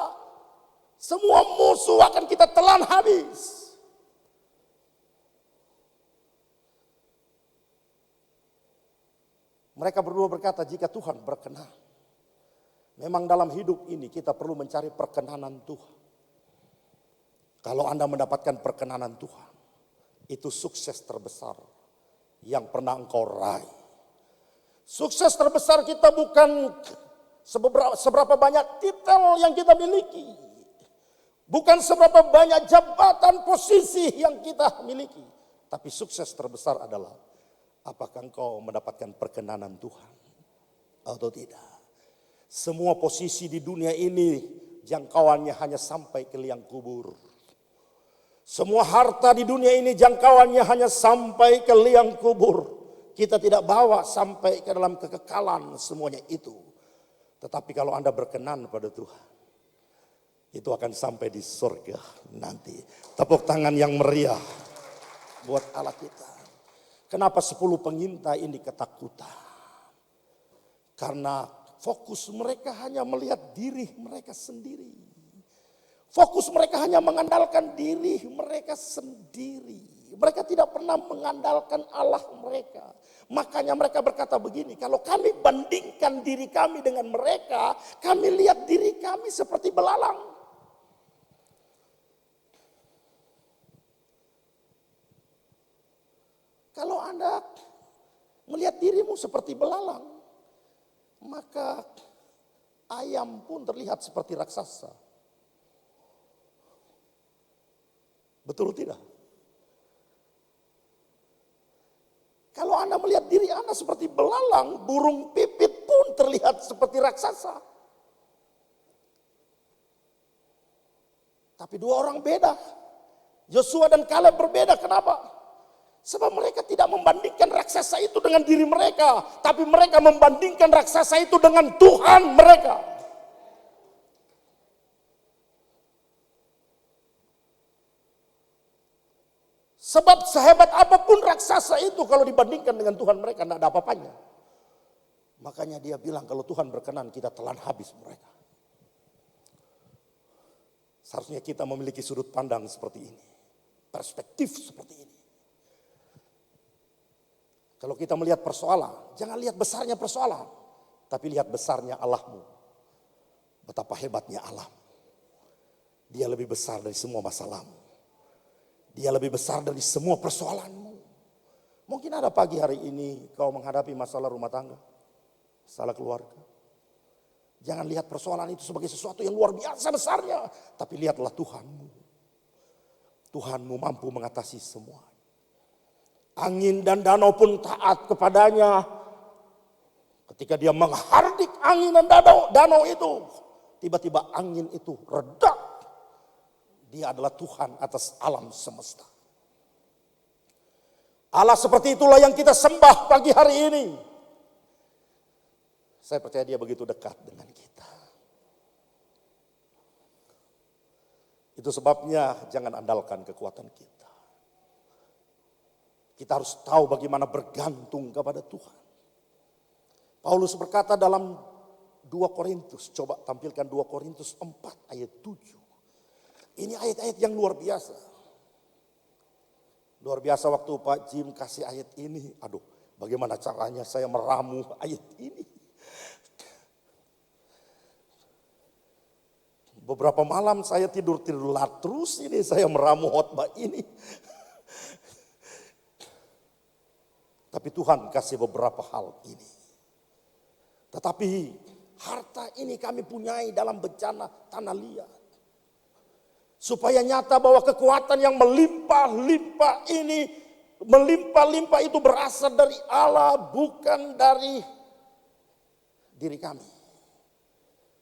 semua musuh akan kita telan habis. Mereka berdua berkata, jika Tuhan berkenan. Memang dalam hidup ini kita perlu mencari perkenanan Tuhan. Kalau Anda mendapatkan perkenanan Tuhan, itu sukses terbesar yang pernah engkau raih. Sukses terbesar kita bukan seberapa banyak titel yang kita miliki. Bukan seberapa banyak jabatan posisi yang kita miliki. Tapi sukses terbesar adalah apakah engkau mendapatkan perkenanan Tuhan atau tidak. Semua posisi di dunia ini jangkauannya hanya sampai ke liang kubur. Semua harta di dunia ini jangkauannya hanya sampai ke liang kubur. Kita tidak bawa sampai ke dalam kekekalan semuanya itu. Tetapi kalau Anda berkenan pada Tuhan, itu akan sampai di surga nanti. Tepuk tangan yang meriah buat Allah kita. Kenapa 10 pengintai ini ketakutan? Karena fokus mereka hanya melihat diri mereka sendiri. Fokus mereka hanya mengandalkan diri mereka sendiri. Mereka tidak pernah mengandalkan Allah mereka. Makanya mereka berkata begini, kalau kami bandingkan diri kami dengan mereka, kami lihat diri kami seperti belalang. Kalau Anda melihat dirimu seperti belalang, maka ayam pun terlihat seperti raksasa. Betul tidak? Kalau Anda melihat diri Anda seperti belalang, burung pipit pun terlihat seperti raksasa. Tapi dua orang beda. Yosua dan Kaleb berbeda. Kenapa? Sebab mereka tidak membandingkan raksasa itu dengan diri mereka. Tapi mereka membandingkan raksasa itu dengan Tuhan mereka. Sebab sehebat apapun raksasa itu kalau dibandingkan dengan Tuhan mereka tidak ada apa-apanya. Makanya dia bilang kalau Tuhan berkenan kita telan habis mereka. Seharusnya kita memiliki sudut pandang seperti ini. Perspektif seperti ini. Kalau kita melihat persoalan, jangan lihat besarnya persoalan. Tapi lihat besarnya Allahmu. Betapa hebatnya Allah. Dia lebih besar dari semua masalahmu. Dia lebih besar dari semua persoalanmu. Mungkin ada pagi hari ini kau menghadapi masalah rumah tangga. Masalah keluarga. Jangan lihat persoalan itu sebagai sesuatu yang luar biasa besarnya. Tapi lihatlah Tuhanmu. Tuhanmu mampu mengatasi semua. Angin dan danau pun taat kepadanya. Ketika dia menghardik angin dan danau itu. Tiba-tiba angin itu reda. Dia adalah Tuhan atas alam semesta. Allah seperti itulah yang kita sembah pagi hari ini. Saya percaya dia begitu dekat dengan kita. Itu sebabnya jangan andalkan kekuatan kita. Kita harus tahu bagaimana bergantung kepada Tuhan. Paulus berkata dalam 2 Korintus, coba tampilkan 2 Korintus 4 ayat 7. Ini ayat-ayat yang luar biasa. Luar biasa waktu Pak Jim kasih ayat ini. Aduh, bagaimana caranya saya meramu ayat ini. Beberapa malam saya tidur terus ini saya meramu khotbah ini. Tapi Tuhan kasih beberapa hal ini. Tetapi harta ini kami punyai dalam bencana tanah liat. Supaya nyata bahwa kekuatan yang melimpah-limpah ini, melimpah-limpah itu berasal dari Allah, bukan dari diri kami.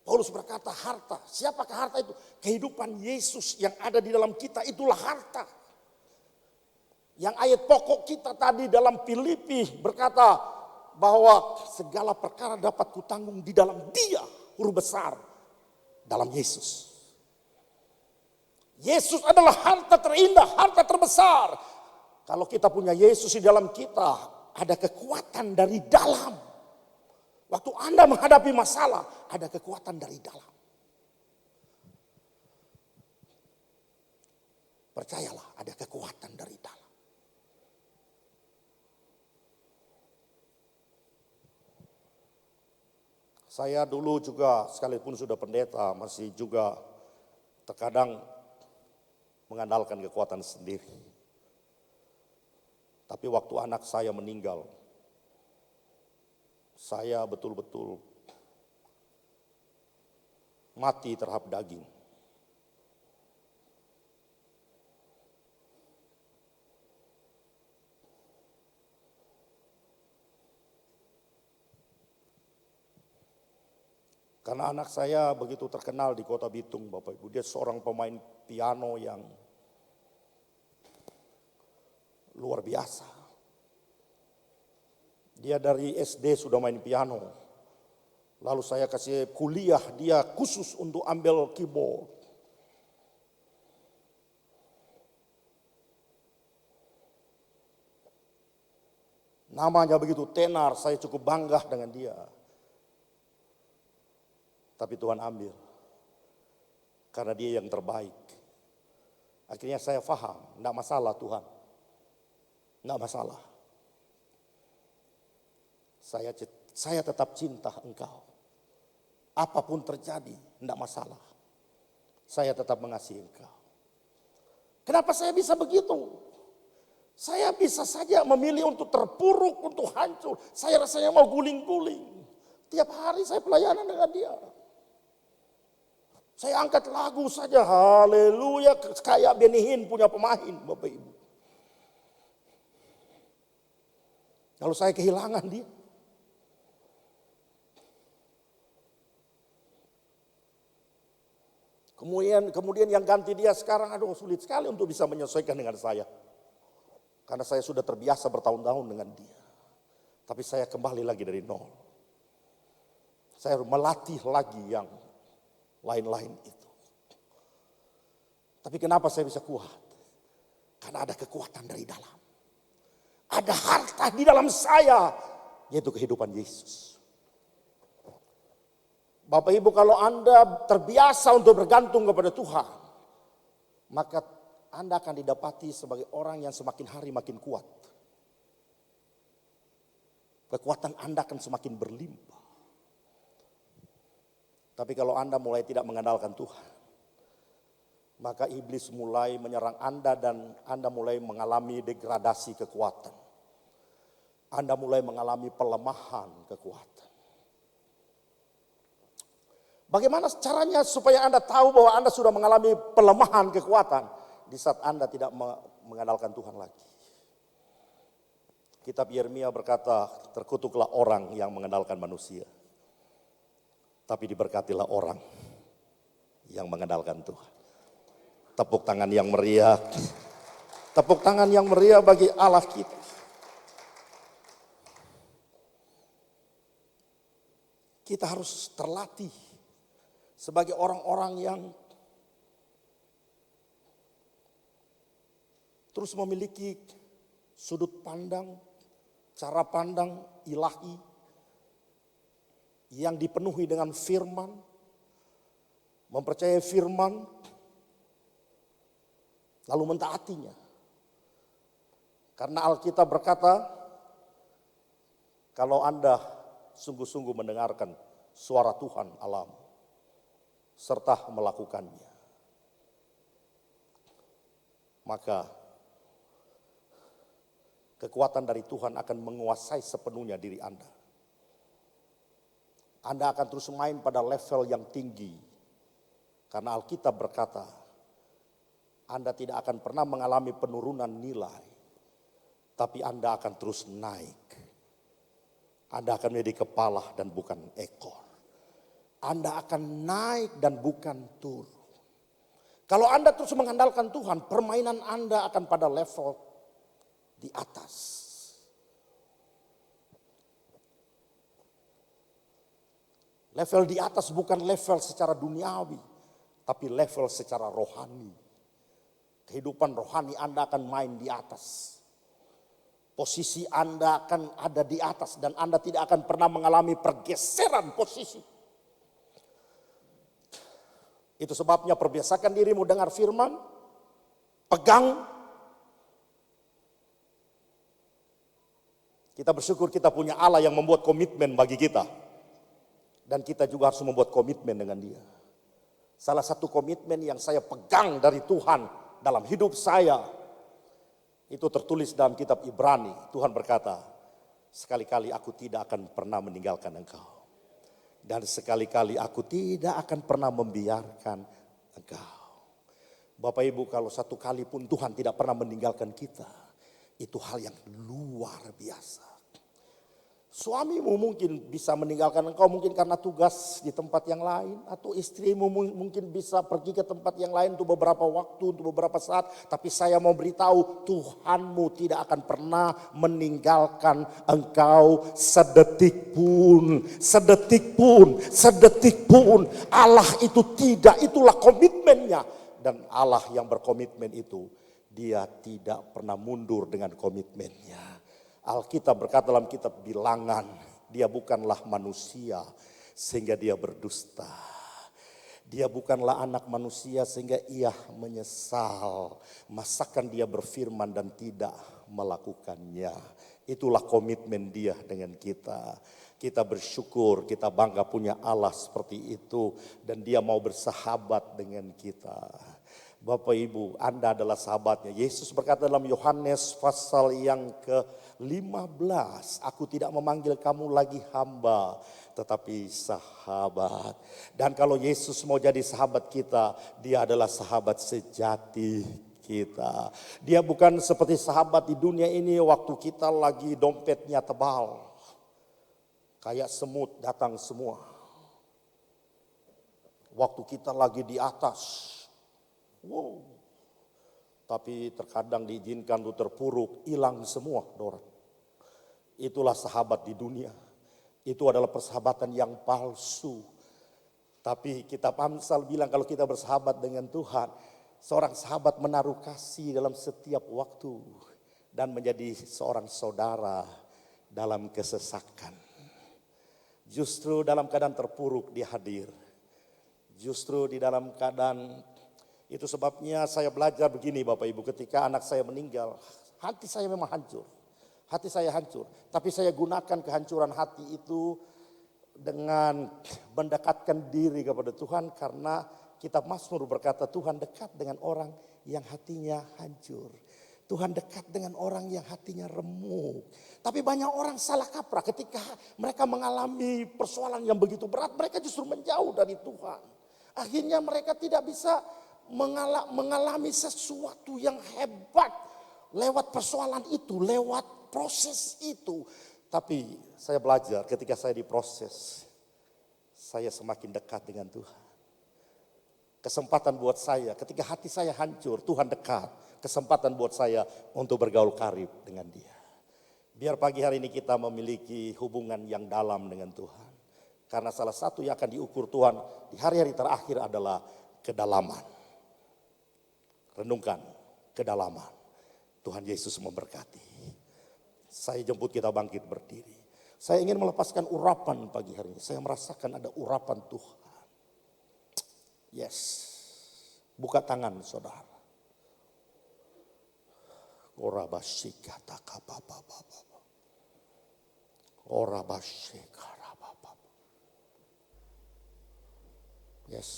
Paulus berkata harta, siapakah harta itu? Kehidupan Yesus yang ada di dalam kita itulah harta. Yang ayat pokok kita tadi dalam Filipi berkata bahwa segala perkara dapat kutanggung di dalam Dia, huruf besar, dalam Yesus. Yesus adalah harta terindah, harta terbesar. Kalau kita punya Yesus di dalam kita, ada kekuatan dari dalam. Waktu Anda menghadapi masalah, ada kekuatan dari dalam. Percayalah, ada kekuatan dari dalam. Saya dulu juga, sekalipun sudah pendeta, masih juga terkadang mengandalkan kekuatan sendiri. Tapi waktu anak saya meninggal, saya betul-betul mati terhadap daging. Karena anak saya begitu terkenal di Kota Bitung, Bapak Ibu. Dia seorang pemain piano yang luar biasa. Dia dari SD sudah main piano. Lalu saya kasih kuliah, dia khusus untuk ambil keyboard. Namanya begitu tenar, saya cukup bangga dengan dia. Tapi Tuhan ambil. Karena dia yang terbaik. Akhirnya saya paham, enggak masalah Tuhan. Enggak masalah. Saya tetap cinta Engkau. Apapun terjadi, enggak masalah. Saya tetap mengasihi Engkau. Kenapa saya bisa begitu? Saya bisa saja memilih untuk terpuruk, untuk hancur. Saya rasanya mau guling-guling. Tiap hari saya pelayanan dengan dia. Saya angkat lagu saja, haleluya, kayak Benny Hinn punya pemain, Bapak Ibu. Kalau saya kehilangan dia. Kemudian yang ganti dia sekarang, aduh sulit sekali untuk bisa menyesuaikan dengan saya. Karena saya sudah terbiasa bertahun-tahun dengan dia. Tapi saya kembali lagi dari nol. Saya melatih lagi yang lain-lain itu. Tapi kenapa saya bisa kuat? Karena ada kekuatan dari dalam. Ada harta di dalam saya, yaitu kehidupan Yesus. Bapak Ibu, kalau Anda terbiasa untuk bergantung kepada Tuhan, maka Anda akan didapati sebagai orang yang semakin hari makin kuat. Kekuatan Anda akan semakin berlimpah. Tapi kalau Anda mulai tidak mengandalkan Tuhan, maka iblis mulai menyerang Anda dan Anda mulai mengalami degradasi kekuatan. Anda mulai mengalami pelemahan kekuatan. Bagaimana caranya supaya Anda tahu bahwa Anda sudah mengalami pelemahan kekuatan di saat Anda tidak mengandalkan Tuhan lagi? Kitab Yeremia berkata, terkutuklah orang yang mengandalkan manusia. Tapi diberkatilah orang yang mengandalkan Tuhan. Tepuk tangan yang meriah. Tepuk tangan yang meriah bagi Allah kita. Kita harus terlatih sebagai orang-orang yang terus memiliki sudut pandang, cara pandang ilahi, yang dipenuhi dengan firman, mempercayai firman, lalu mentaatinya. Karena Alkitab berkata, kalau Anda sungguh-sungguh mendengarkan suara Tuhan Allahmu, serta melakukannya, maka kekuatan dari Tuhan akan menguasai sepenuhnya diri Anda. Anda akan terus main pada level yang tinggi. Karena Alkitab berkata, Anda tidak akan pernah mengalami penurunan nilai. Tapi Anda akan terus naik. Anda akan menjadi kepala dan bukan ekor. Anda akan naik dan bukan turun. Kalau Anda terus mengandalkan Tuhan, permainan Anda akan pada level di atas. Level di atas bukan level secara duniawi, tapi level secara rohani. Kehidupan rohani Anda akan main di atas. Posisi Anda akan ada di atas dan Anda tidak akan pernah mengalami pergeseran posisi. Itu sebabnya perbiasakan dirimu dengar firman, pegang. Kita bersyukur kita punya Allah yang membuat komitmen bagi kita. Dan kita juga harus membuat komitmen dengan dia. Salah satu komitmen yang saya pegang dari Tuhan dalam hidup saya, itu tertulis dalam kitab Ibrani. Tuhan berkata, sekali-kali aku tidak akan pernah meninggalkan engkau. Dan sekali-kali aku tidak akan pernah membiarkan engkau. Bapak Ibu, kalau satu kali pun Tuhan tidak pernah meninggalkan kita, itu hal yang luar biasa. Suamimu mungkin bisa meninggalkan engkau mungkin karena tugas di tempat yang lain. Atau istrimu mungkin bisa pergi ke tempat yang lain untuk beberapa waktu, untuk beberapa saat. Tapi saya mau beritahu, Tuhanmu tidak akan pernah meninggalkan engkau sedetik pun. Sedetik pun, sedetik pun. Allah itu tidak, itulah komitmennya. Dan Allah yang berkomitmen itu, dia tidak pernah mundur dengan komitmennya. Alkitab berkata dalam kitab Bilangan, dia bukanlah manusia sehingga dia berdusta. Dia bukanlah anak manusia sehingga ia menyesal. Masakan dia berfirman dan tidak melakukannya. Itulah komitmen dia dengan kita. Kita bersyukur, kita bangga punya Allah seperti itu. Dan dia mau bersahabat dengan kita. Bapak Ibu, Anda adalah sahabatnya. Yesus berkata dalam Yohanes pasal yang ke-15. Aku tidak memanggil kamu lagi hamba, tetapi sahabat. Dan kalau Yesus mau jadi sahabat kita, dia adalah sahabat sejati kita. Dia bukan seperti sahabat di dunia ini waktu kita lagi dompetnya tebal. Kayak semut datang semua. Waktu kita lagi di atas. Wow. Tapi terkadang diizinkan untuk terpuruk, hilang semua dorang. Itulah sahabat di dunia. Itu adalah persahabatan yang palsu. Tapi kitab Amsal bilang kalau kita bersahabat dengan Tuhan, seorang sahabat menaruh kasih dalam setiap waktu dan menjadi seorang saudara dalam kesesakan. Justru dalam keadaan terpuruk dia hadir. Justru di dalam keadaan, itu sebabnya saya belajar begini Bapak Ibu, ketika anak saya meninggal, hati saya memang hancur. Hati saya hancur, tapi saya gunakan kehancuran hati itu dengan mendekatkan diri kepada Tuhan, karena kitab Mazmur berkata Tuhan dekat dengan orang yang hatinya hancur. Tuhan dekat dengan orang yang hatinya remuk. Tapi banyak orang salah kaprah ketika mereka mengalami persoalan yang begitu berat, mereka justru menjauh dari Tuhan. Akhirnya mereka tidak bisa mengalami sesuatu yang hebat lewat persoalan itu, lewat proses itu. Tapi saya belajar ketika saya diproses, saya semakin dekat dengan Tuhan. Kesempatan buat saya ketika hati saya hancur, Tuhan dekat. Kesempatan buat saya untuk bergaul karib dengan Dia. Biar pagi hari ini kita memiliki hubungan yang dalam dengan Tuhan. Karena salah satu yang akan diukur Tuhan di hari-hari terakhir adalah kedalaman. Renungkan kedalaman. Tuhan Yesus memberkati. Saya jemput kita bangkit berdiri. Saya ingin melepaskan urapan pagi hari ini. Saya merasakan ada urapan Tuhan. Yes. Buka tangan saudara. Orabashika takapapapapa. Orabashika rapapapa. Yes.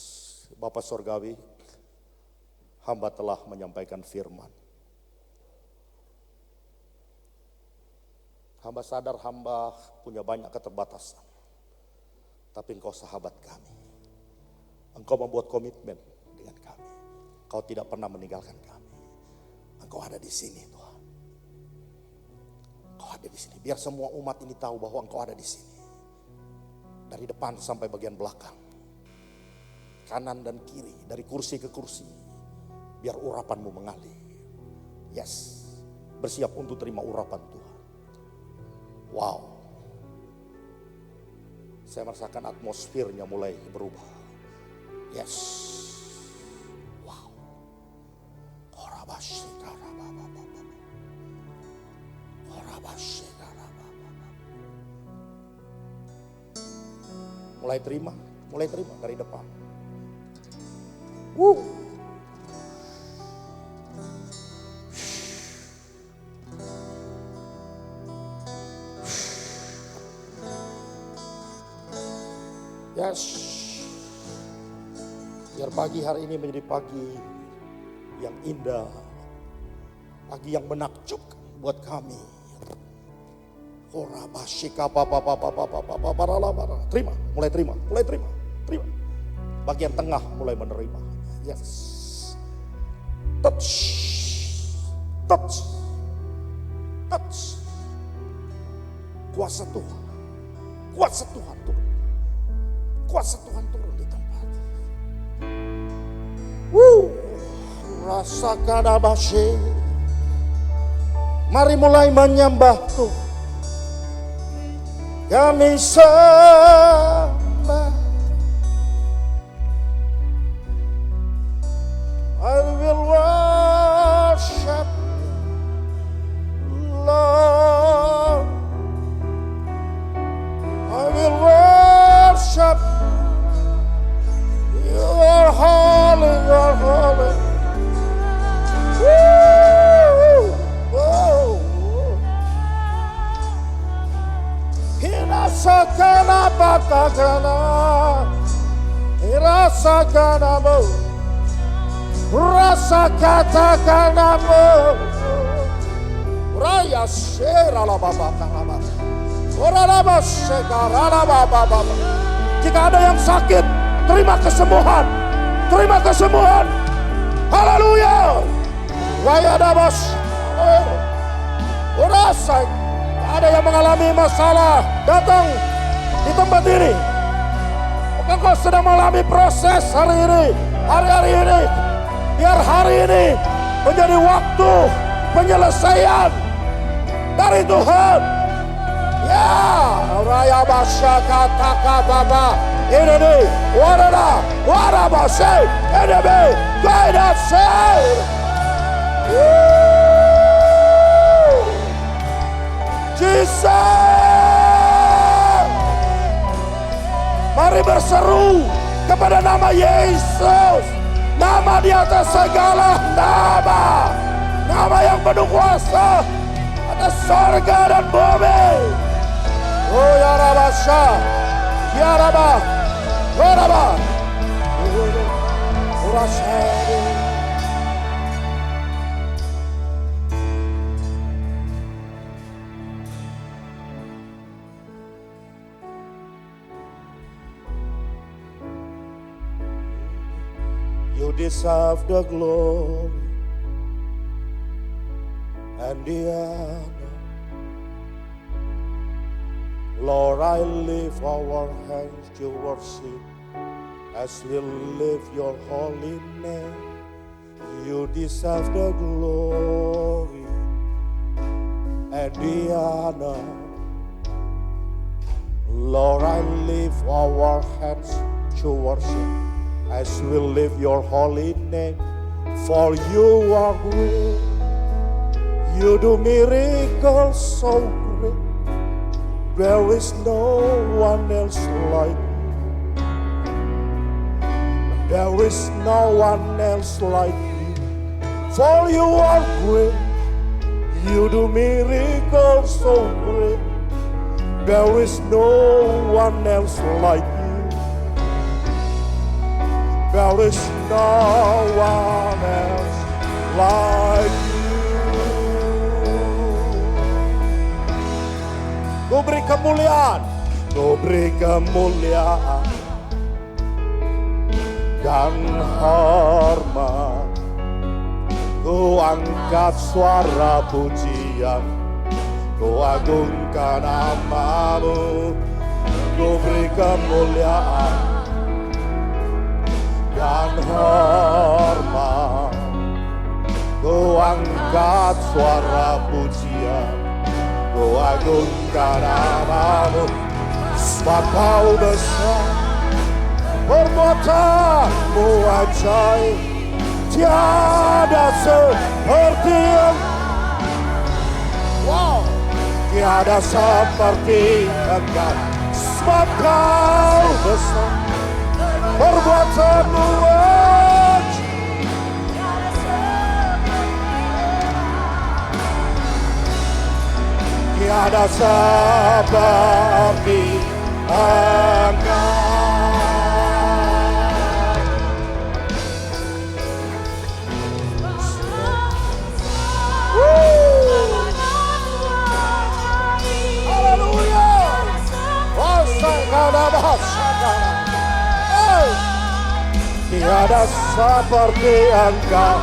Bapak Surgawi, hamba telah menyampaikan firman. Hamba sadar hamba punya banyak keterbatasan. Tapi Engkau sahabat kami. Engkau membuat komitmen dengan kami. Engkau tidak pernah meninggalkan kami. Engkau ada di sini Tuhan. Engkau ada di sini. Biar semua umat ini tahu bahwa Engkau ada di sini. Dari depan sampai bagian belakang. Kanan dan kiri. Dari kursi ke kursi. Biar urapan-Mu mengalir. Yes. Bersiap untuk terima urapan Tuhan. Wow. Saya merasakan atmosfernya mulai berubah. Yes. Wow. Mulai terima dari depan. Yes. Biar pagi hari ini menjadi pagi yang indah. Pagi yang menakjubkan buat kami. Terima, mulai terima. Bagian tengah mulai menerima. Yes. Touch. Kuasa Tuhan turun. Kuasa Tuhan turun di tempat. Rasakan abashe. Mari mulai menyembah Tuhan. Kami sembah. I will worship Lord. I will worship You rasakan namamu, rasakan namamu. Raya serala baba kalaba, oralaba sekarala baba. Jika ada yang sakit, terima kesembuhan, terima kesembuhan. Haleluya. Raya dabas, rasa ada yang mengalami masalah, datang di tempat ini. Mungkin kau sedang mengalami proses hari ini, hari-hari ini. Biar hari ini menjadi waktu penyelesaian dari Tuhan. Ya, raya basya kata baba. Ini nih, warada basya, ini nih, guide Jesus. Mari berseru kepada nama Yesus. Nama di atas segala nama. Nama yang penuh kuasa atas surga dan bumi. Oh ya Rabasya, ya Rabah, ya Rabah. You deserve the glory and the honor. Lord, I lift our hands to worship as we lift your holy name. You deserve the glory and the honor. Lord, I lift our hands to worship as we lift your holy name. For you are great. You do miracles so great. There is no one else like you. There is no one else like you. For you are great. You do miracles so great. There is no one else like you. There is no one else like you. Ku beri kemuliaan, ku beri kemuliaan dan hormat. Ku angkat suara pujian, ku agungkan namamu. Ku beri kemuliaan dan hormat. Ku angkat suara pujian, ku agungkan namamu. Sebab kau besar, perbuatanmu ajaib, tiada seperti yang tiada seperti engkau. Sebab kau besar, perbuatanmu ajaib, tiada seperti engkau. Haleluya. Tiada seperti engkau,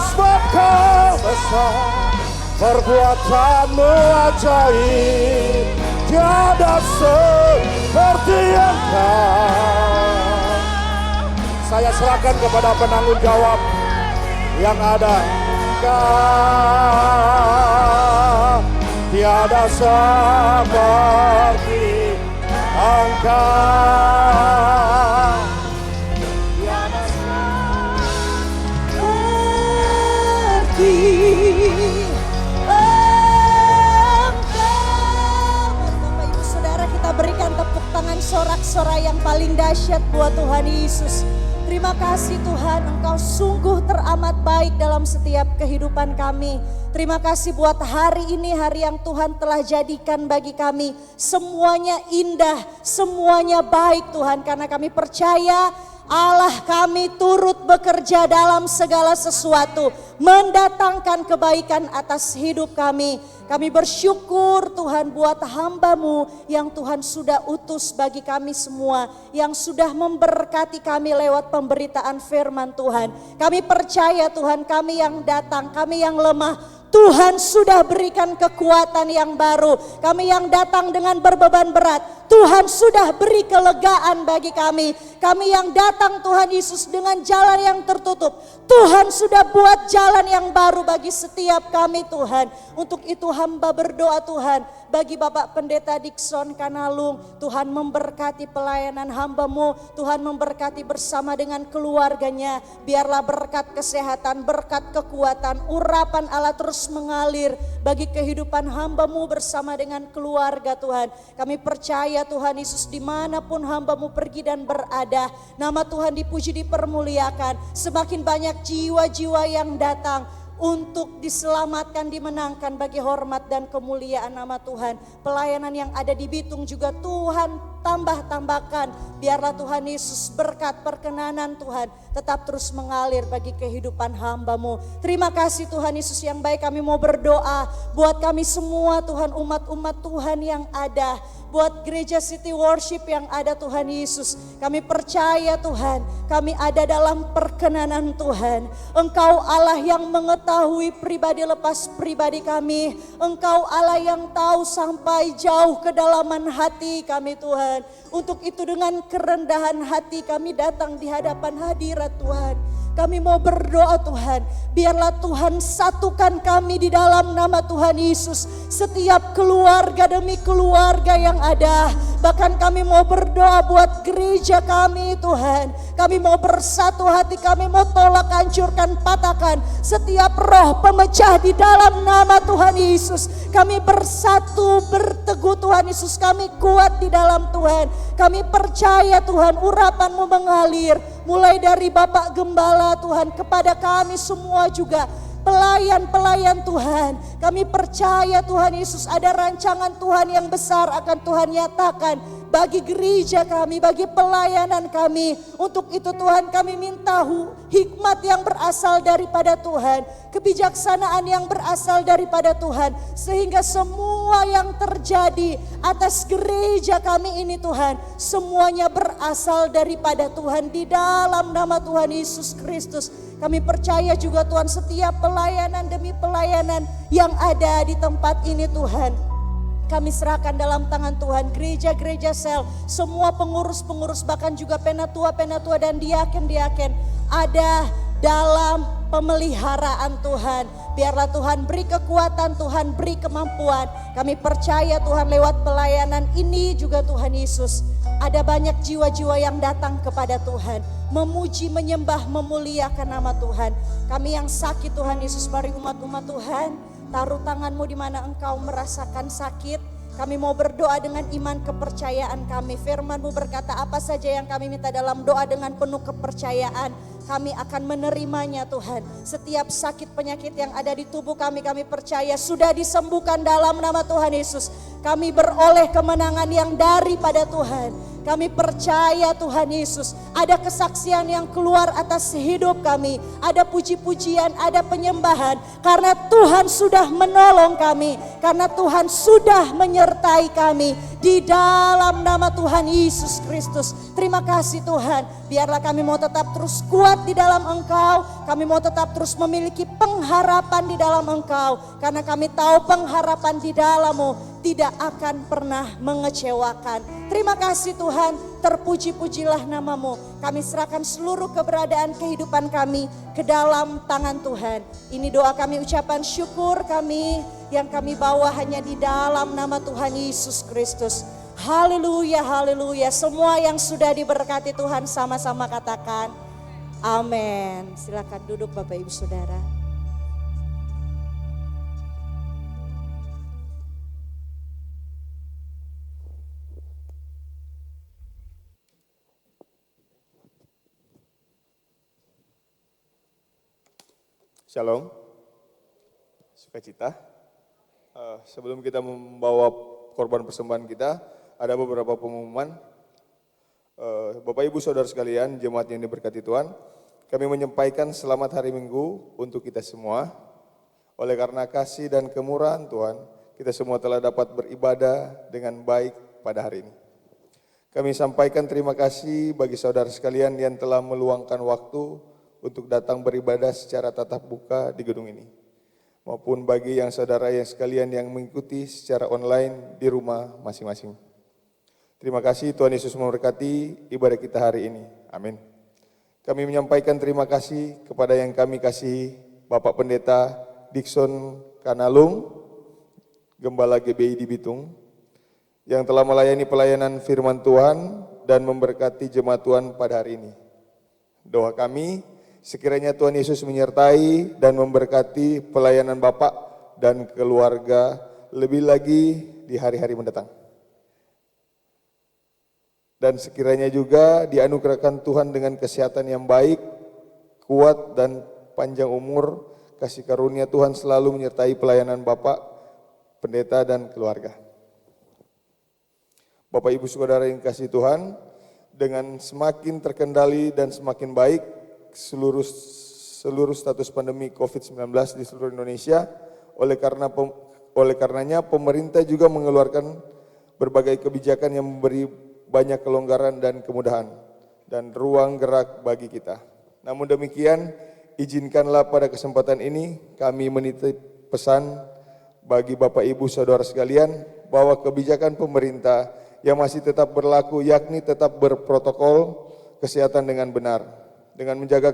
sebab kau besar, perbuatanmu ajaib, tiada seperti engkau. Saya serahkan kepada penanggung jawab yang ada. Tiada seperti engkau. Tiada seperti engkau. Bapak Ibu Saudara, kita berikan tepuk tangan sorak-sorai yang paling dahsyat buat Tuhan Yesus. Terima kasih Tuhan, Engkau sungguh teramat baik dalam setiap kehidupan kami. Terima kasih buat hari ini, hari yang Tuhan telah jadikan bagi kami. Semuanya indah, semuanya baik Tuhan. Karena kami percaya Allah kami turut bekerja dalam segala sesuatu, mendatangkan kebaikan atas hidup kami. Kami bersyukur Tuhan buat hamba-Mu yang Tuhan sudah utus bagi kami semua, yang sudah memberkati kami lewat pemberitaan firman Tuhan. Kami percaya Tuhan, kami yang datang, kami yang lemah, Tuhan sudah berikan kekuatan yang baru. Kami yang datang dengan berbeban berat, Tuhan sudah beri kelegaan bagi kami. Kami yang datang Tuhan Yesus dengan jalan yang tertutup, Tuhan sudah buat jalan yang baru bagi setiap kami Tuhan. Untuk itu hamba berdoa Tuhan, bagi Bapak Pendeta Dickson Kanalung, Tuhan memberkati pelayanan hamba-Mu, Tuhan memberkati bersama dengan keluarganya. Biarlah berkat kesehatan, berkat kekuatan, urapan Allah terus mengalir bagi kehidupan hamba-Mu bersama dengan keluarga Tuhan. Kami percaya Tuhan Yesus dimanapun hamba-Mu pergi dan berada, nama Tuhan dipuji dipermuliakan. Semakin banyak jiwa-jiwa yang datang untuk diselamatkan, dimenangkan bagi hormat dan kemuliaan nama Tuhan. Pelayanan yang ada di Bitung juga Tuhan tambahkan. Biarlah Tuhan Yesus berkat perkenanan Tuhan tetap terus mengalir bagi kehidupan hamba-Mu. Terima kasih Tuhan Yesus yang baik, kami mau berdoa buat kami semua Tuhan, umat-umat Tuhan yang ada. Buat gereja City Worship yang ada Tuhan Yesus, kami percaya Tuhan, kami ada dalam perkenanan Tuhan. Engkau Allah yang mengetahui pribadi lepas pribadi kami. Engkau Allah yang tahu sampai jauh kedalaman hati kami Tuhan. Untuk itu dengan kerendahan hati kami datang di hadapan hadirat Tuhan. Kami mau berdoa Tuhan, biarlah Tuhan satukan kami di dalam nama Tuhan Yesus. Setiap keluarga demi keluarga yang ada. Bahkan kami mau berdoa buat gereja kami Tuhan. Kami mau bersatu hati, kami mau tolak, hancurkan, patahkan setiap roh pemecah di dalam nama Tuhan Yesus. Kami bersatu, berteguh Tuhan Yesus, kami kuat di dalam Tuhan. Kami percaya Tuhan, urapan-Mu mengalir. Mulai dari Bapak Gembala Tuhan kepada kami semua juga pelayan-pelayan Tuhan. Kami percaya Tuhan Yesus ada rancangan Tuhan yang besar akan Tuhan nyatakan bagi gereja kami, bagi pelayanan kami. Untuk itu Tuhan kami minta hikmat yang berasal daripada Tuhan, kebijaksanaan yang berasal daripada Tuhan, sehingga semua yang terjadi atas gereja kami ini Tuhan, semuanya berasal daripada Tuhan di dalam nama Tuhan Yesus Kristus. Kami percaya juga Tuhan setiap pelayanan demi pelayanan yang ada di tempat ini Tuhan, kami serahkan dalam tangan Tuhan. Gereja-gereja sel, semua pengurus-pengurus, bahkan juga penatua-penatua dan diaken-diaken ada dalam pemeliharaan Tuhan. Biarlah Tuhan beri kekuatan, Tuhan beri kemampuan. Kami percaya Tuhan lewat pelayanan ini juga Tuhan Yesus, ada banyak jiwa-jiwa yang datang kepada Tuhan, memuji, menyembah, memuliakan nama Tuhan. Kami yang sakit Tuhan Yesus, mari umat-umat Tuhan, taruh tangan-Mu di mana Engkau merasakan sakit. Kami mau berdoa dengan iman kepercayaan kami. Firman-Mu berkata apa saja yang kami minta dalam doa dengan penuh kepercayaan, kami akan menerimanya Tuhan. Setiap sakit penyakit yang ada di tubuh kami, kami percaya sudah disembuhkan dalam nama Tuhan Yesus. Kami beroleh kemenangan yang daripada Tuhan. Kami percaya Tuhan Yesus, ada kesaksian yang keluar atas hidup kami, ada puji-pujian, ada penyembahan, karena Tuhan sudah menolong kami, karena Tuhan sudah menyertai kami di dalam nama Tuhan Yesus Kristus. Terima kasih Tuhan, biarlah kami mau tetap terus kuat di dalam Engkau, kami mau tetap terus memiliki pengharapan di dalam Engkau, karena kami tahu pengharapan di dalam-Mu tidak akan pernah mengecewakan. Terima kasih Tuhan, terpuji-pujilah nama-Mu. Kami serahkan seluruh keberadaan kehidupan kami ke dalam tangan Tuhan. Ini doa kami, ucapan syukur kami yang kami bawa hanya di dalam nama Tuhan Yesus Kristus. Haleluya, haleluya. Semua yang sudah diberkati Tuhan sama-sama katakan amin. Silakan duduk Bapak Ibu Saudara. Shalom, sukacita. Sebelum kita membawa korban persembahan kita, ada beberapa pengumuman. Bapak Ibu Saudara sekalian, jemaat yang diberkati Tuhan, kami menyampaikan selamat hari Minggu untuk kita semua. Oleh karena kasih dan kemurahan Tuhan, kita semua telah dapat beribadah dengan baik pada hari ini. Kami sampaikan terima kasih bagi saudara sekalian yang telah meluangkan waktu untuk datang beribadah secara tatap muka di gedung ini, maupun bagi yang saudara yang sekalian yang mengikuti secara online di rumah masing-masing. Terima kasih, Tuhan Yesus memberkati ibadah kita hari ini. Amin. Kami menyampaikan terima kasih kepada yang kami kasihi Bapak Pendeta Dikson Kanalung, Gembala GBI di Bitung, yang telah melayani pelayanan firman Tuhan dan memberkati jemaat Tuhan pada hari ini. Doa kami, sekiranya Tuhan Yesus menyertai dan memberkati pelayanan Bapak dan keluarga lebih lagi di hari-hari mendatang. Dan sekiranya juga dianugerahkan Tuhan dengan kesehatan yang baik, kuat dan panjang umur, kasih karunia Tuhan selalu menyertai pelayanan Bapak, pendeta dan keluarga. Bapak Ibu Saudara yang kasih Tuhan, dengan semakin terkendali dan semakin baik seluruh status pandemi COVID-19 di seluruh Indonesia, oleh karenanya pemerintah juga mengeluarkan berbagai kebijakan yang memberi banyak kelonggaran dan kemudahan dan ruang gerak bagi kita. Namun demikian, izinkanlah pada kesempatan ini kami menitip pesan bagi Bapak Ibu Saudara sekalian bahwa kebijakan pemerintah yang masih tetap berlaku, yakni tetap berprotokol kesehatan dengan benar, dengan menjaga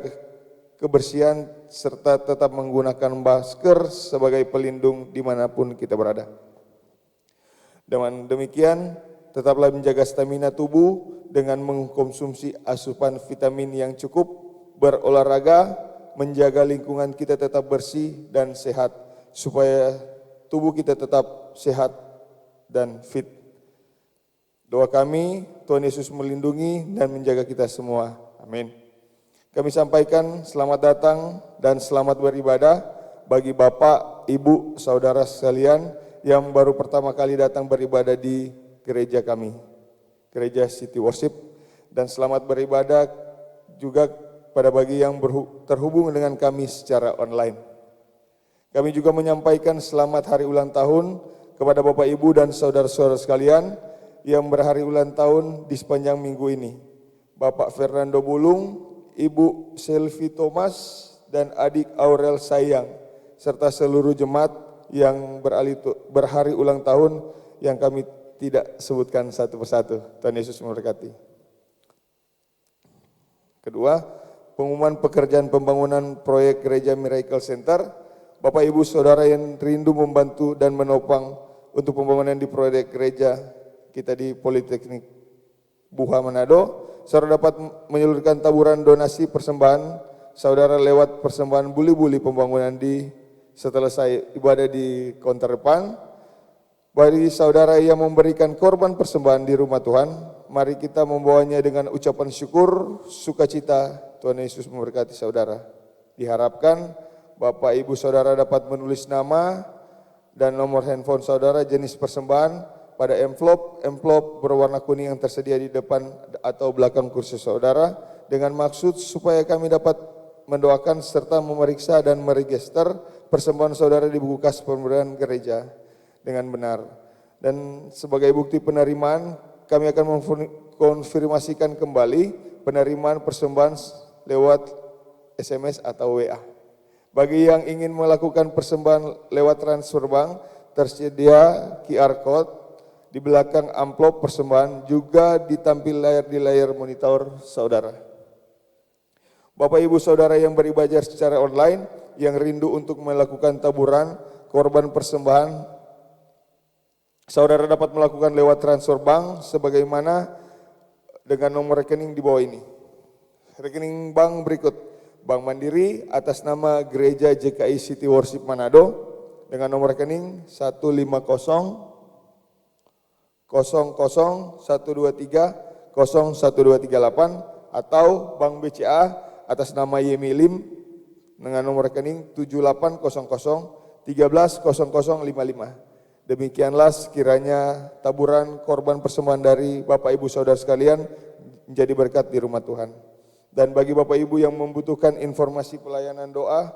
kebersihan serta tetap menggunakan masker sebagai pelindung dimanapun kita berada. Dengan demikian, tetaplah menjaga stamina tubuh dengan mengkonsumsi asupan vitamin yang cukup, berolahraga, menjaga lingkungan kita tetap bersih dan sehat, supaya tubuh kita tetap sehat dan fit. Doa kami, Tuhan Yesus melindungi dan menjaga kita semua. Amin. Kami sampaikan selamat datang dan selamat beribadah bagi Bapak, Ibu, Saudara sekalian yang baru pertama kali datang beribadah di gereja kami, Gereja City Worship, dan selamat beribadah juga pada bagi yang terhubung dengan kami secara online. Kami juga menyampaikan selamat hari ulang tahun kepada Bapak Ibu dan saudara-saudara sekalian yang berhari ulang tahun di sepanjang minggu ini. Bapak Fernando Bulung, Ibu Selvi Thomas, dan adik Aurel Sayang, serta seluruh jemaat yang berhari ulang tahun yang kami tidak sebutkan satu persatu. Tuhan Yesus memberkati. Kedua, pengumuman pekerjaan pembangunan proyek Gereja Miracle Center. Bapak Ibu Saudara yang rindu membantu dan menopang untuk pembangunan di proyek gereja kita di Politeknik Buha Manado, saudara dapat menyalurkan taburan donasi persembahan saudara lewat persembahan buli-buli pembangunan setelah saya ibadah di counter depan. Bagi saudara yang memberikan korban persembahan di rumah Tuhan, mari kita membawanya dengan ucapan syukur, sukacita. Tuhan Yesus memberkati saudara. Diharapkan Bapak Ibu Saudara dapat menulis nama dan nomor handphone saudara, jenis persembahan pada amplop berwarna kuning yang tersedia di depan atau belakang kursi saudara, dengan maksud supaya kami dapat mendoakan serta memeriksa dan meregister persembahan saudara di buku kas pemberian gereja dengan benar. Dan sebagai bukti penerimaan, kami akan mengkonfirmasikan kembali penerimaan persembahan lewat SMS atau WA. Bagi yang ingin melakukan persembahan lewat transfer bank, tersedia QR code di belakang amplop persembahan, juga ditampil di layar monitor saudara. Bapak Ibu Saudara yang beribadah secara online, yang rindu untuk melakukan taburan korban persembahan, saudara dapat melakukan lewat transfer bank sebagaimana dengan nomor rekening di bawah ini. Rekening bank berikut: Bank Mandiri atas nama Gereja JKI City Worship Manado dengan nomor rekening 1500001230138, atau Bank BCA atas nama Yemi Lim dengan nomor rekening 7800130055. Demikianlah sekiranya taburan korban persembahan dari Bapak Ibu Saudara sekalian menjadi berkat di rumah Tuhan. Dan bagi Bapak Ibu yang membutuhkan informasi pelayanan doa,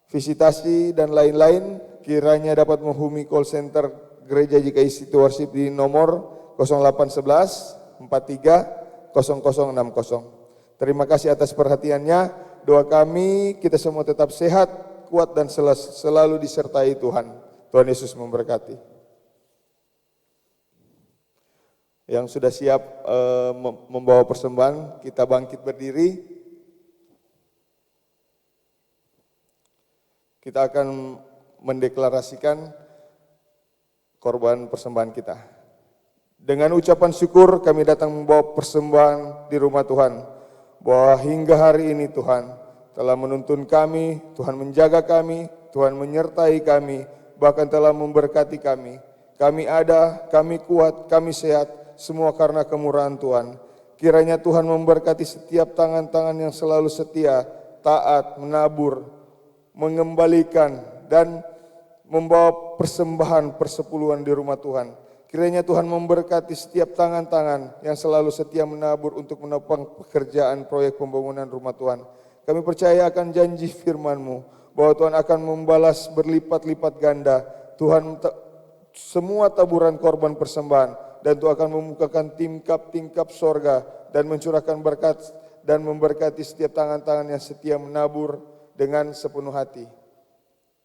visitasi dan lain-lain, kiranya dapat menghubungi call center Gereja GKI City Worship di nomor 0811 43 0060. Terima kasih atas perhatiannya. Doa kami kita semua tetap sehat, kuat dan selalu disertai Tuhan. Tuhan Yesus memberkati. Yang sudah siap membawa persembahan, kita bangkit berdiri. Kita akan mendeklarasikan korban persembahan kita. Dengan ucapan syukur kami datang membawa persembahan di rumah Tuhan. Bahwa hingga hari ini Tuhan telah menuntun kami, Tuhan menjaga kami, Tuhan menyertai kami, bahkan telah memberkati kami. Kami ada, kami kuat, kami sehat, semua karena kemurahan Tuhan. Kiranya Tuhan memberkati setiap tangan-tangan yang selalu setia, taat, menabur, mengembalikan, dan membawa persembahan persepuluhan di rumah Tuhan. Kiranya Tuhan memberkati setiap tangan-tangan yang selalu setia menabur untuk menopang pekerjaan proyek pembangunan rumah Tuhan. Kami percaya akan janji firman-Mu bahwa Tuhan akan membalas berlipat-lipat ganda. Tuhan semua taburan korban persembahan, dan Tuhan akan membukakan tingkap-tingkap sorga dan mencurahkan berkat dan memberkati setiap tangan-tangan yang setia menabur dengan sepenuh hati.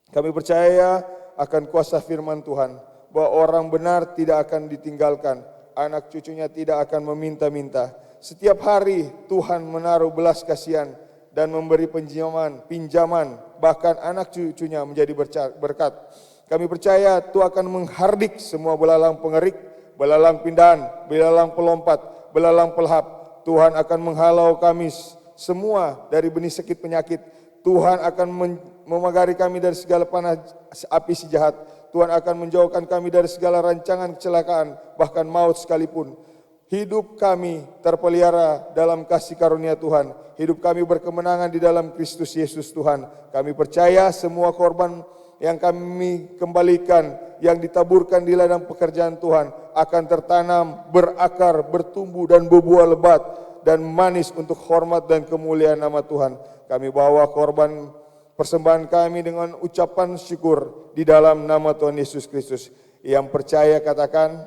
Kami percaya akan kuasa firman Tuhan, bahwa orang benar tidak akan ditinggalkan, anak cucunya tidak akan meminta-minta. Setiap hari Tuhan menaruh belas kasihan dan memberi pinjaman, bahkan anak cucunya menjadi berkat. Kami percaya Tuhan akan menghardik semua belalang pengerik, belalang pindahan, belalang pelompat, belalang pelahap. Tuhan akan menghalau kami semua dari benih sakit penyakit. Tuhan akan memagari kami dari segala panah api si jahat. Tuhan akan menjauhkan kami dari segala rancangan kecelakaan, bahkan maut sekalipun. Hidup kami terpelihara dalam kasih karunia Tuhan. Hidup kami berkemenangan di dalam Kristus Yesus Tuhan. Kami percaya semua korban yang kami kembalikan, yang ditaburkan di ladang pekerjaan Tuhan akan tertanam, berakar, bertumbuh dan berbuah lebat dan manis untuk hormat dan kemuliaan nama Tuhan. Kami bawa korban persembahan kami dengan ucapan syukur di dalam nama Tuhan Yesus Kristus. Yang percaya katakan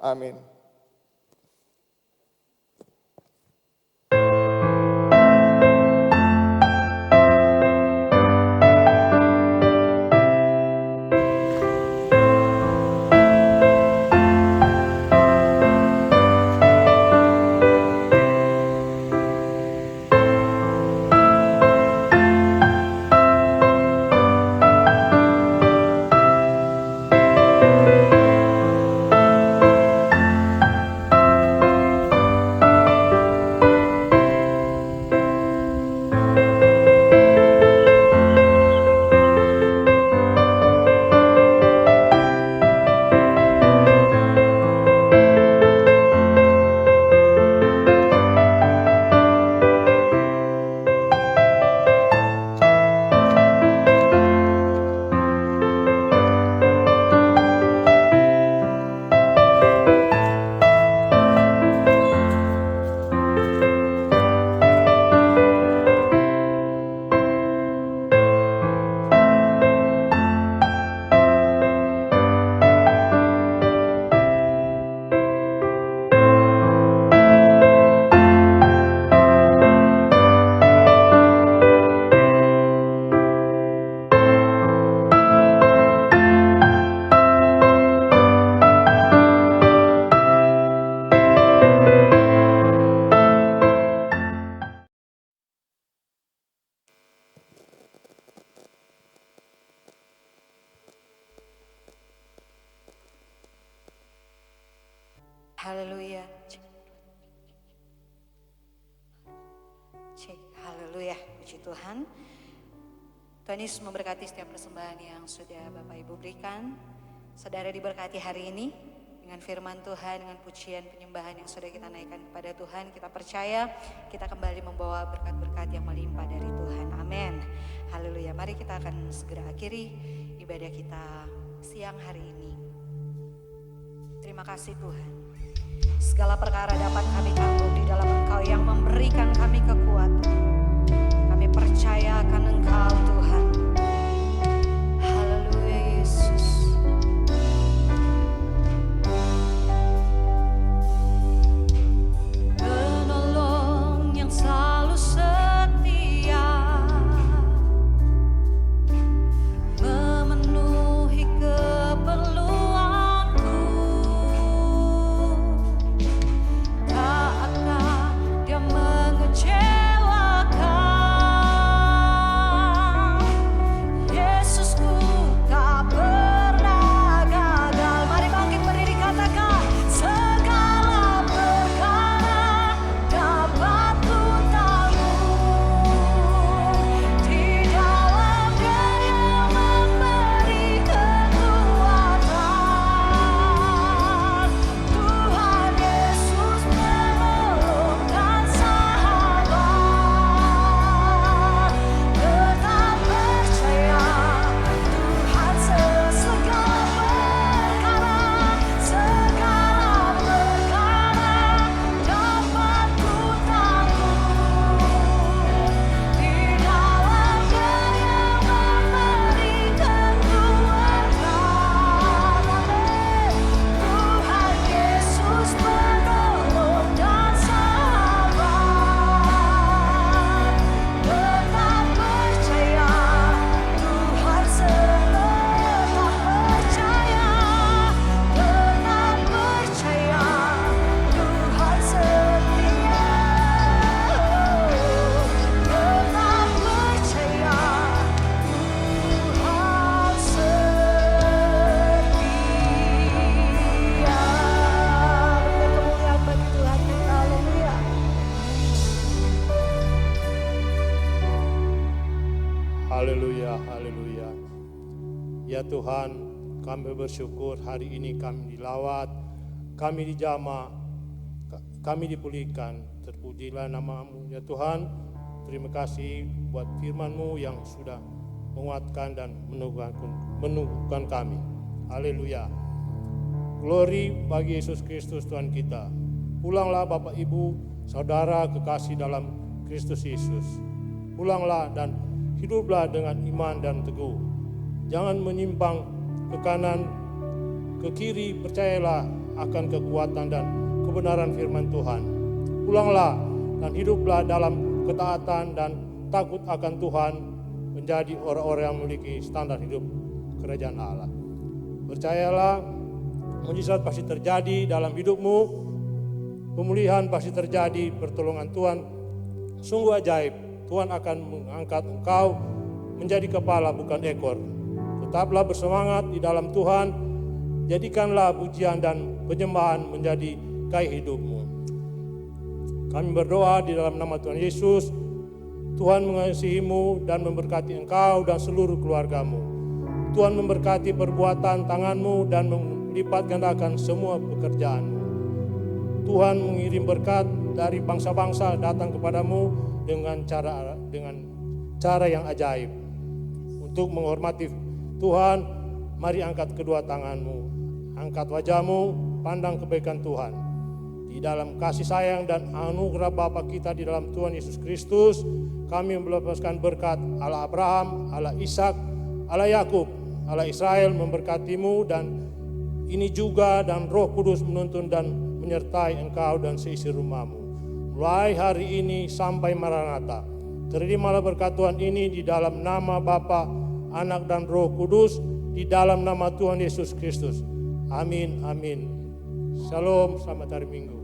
amin. Haleluya. Cek, haleluya, puji Tuhan. Tuhan Yesus memberkati setiap persembahan yang sudah Bapak Ibu berikan. Saudara diberkati hari ini dengan firman Tuhan, dengan pujian penyembahan yang sudah kita naikkan kepada Tuhan. Kita percaya kita kembali membawa berkat-berkat yang melimpah dari Tuhan. Amin. Haleluya. Mari kita akan segera akhiri ibadah kita siang hari ini. Terima kasih Tuhan. Segala perkara dapat kami tanggung di dalam Engkau yang memberikan kami kekuatan. Kami percaya akan Engkau Tuhan. Haleluya Yesus. Penolong yang selalu setia, memenuhi keperluanku. Tak akan Dia mengecewakan. Yesusku tak pernah gagal. Mari bangkit berdiri katakan, segala perkara dapat ku tanggung di dalam Dia yang memberi kekuatan. Tuhan Yesus penolong dan sahabat. Tetap percaya Tuhan segala perkara dapat ku tanggung di dalam Dia yang memberi kekuatan. Tuhan Yesus penolong dan sahabat. Tetap percaya Tuhan tetap percaya. Tetap percaya Tuhan setia. Tetap percaya Tuhan setia. Berikan kemuliaan bagi Tuhan kita. Haleluya. Haleluya, haleluya. Ya Tuhan, kami bersyukur hari ini kami dilawat, kami dijamah, kami dipulihkan. Terpujilah nama-Mu ya Tuhan. Terima kasih buat firman-Mu yang sudah menguatkan dan meneguhkan kami. Haleluya. Glory bagi Yesus Kristus Tuhan kita. Pulanglah Bapak Ibu, saudara kekasih dalam Kristus Yesus. Pulanglah dan hiduplah dengan iman dan teguh. Jangan menyimpang ke kanan, ke kiri, percayalah akan kekuatan dan kebenaran firman Tuhan. Pulanglah dan hiduplah dalam ketaatan dan takut akan Tuhan, menjadi orang-orang yang memiliki standar hidup kerajaan Allah. Percayalah, mujizat pasti terjadi dalam hidupmu, pemulihan pasti terjadi, pertolongan Tuhan sungguh ajaib. Tuhan akan mengangkat engkau menjadi kepala bukan ekor. Tetaplah bersemangat di dalam Tuhan, jadikanlah pujian dan penyembahan menjadi gaya hidupmu. Kami berdoa di dalam nama Tuhan Yesus, Tuhan mengasihimu dan memberkati engkau dan seluruh keluargamu. Tuhan memberkati perbuatan tanganmu dan melipat gandakan semua pekerjaanmu. Tuhan mengirim berkat dari bangsa-bangsa datang kepadamu dengan cara yang ajaib. Untuk menghormati Tuhan, mari angkat kedua tanganmu, angkat wajahmu, pandang kebaikan Tuhan. Di dalam kasih sayang dan anugerah Bapa kita di dalam Tuhan Yesus Kristus, kami melepaskan berkat Allah Abraham, Allah Ishak, Allah Yakub, Allah Israel memberkatimu, dan ini juga dan Roh Kudus menuntun dan menyertai engkau dan seisi rumahmu. Mulai hari ini sampai Maranatha, terimalah berkat Tuhan ini di dalam nama Bapa, Anak dan Roh Kudus, di dalam nama Tuhan Yesus Kristus. Amin, amin. Shalom, selamat hari Minggu.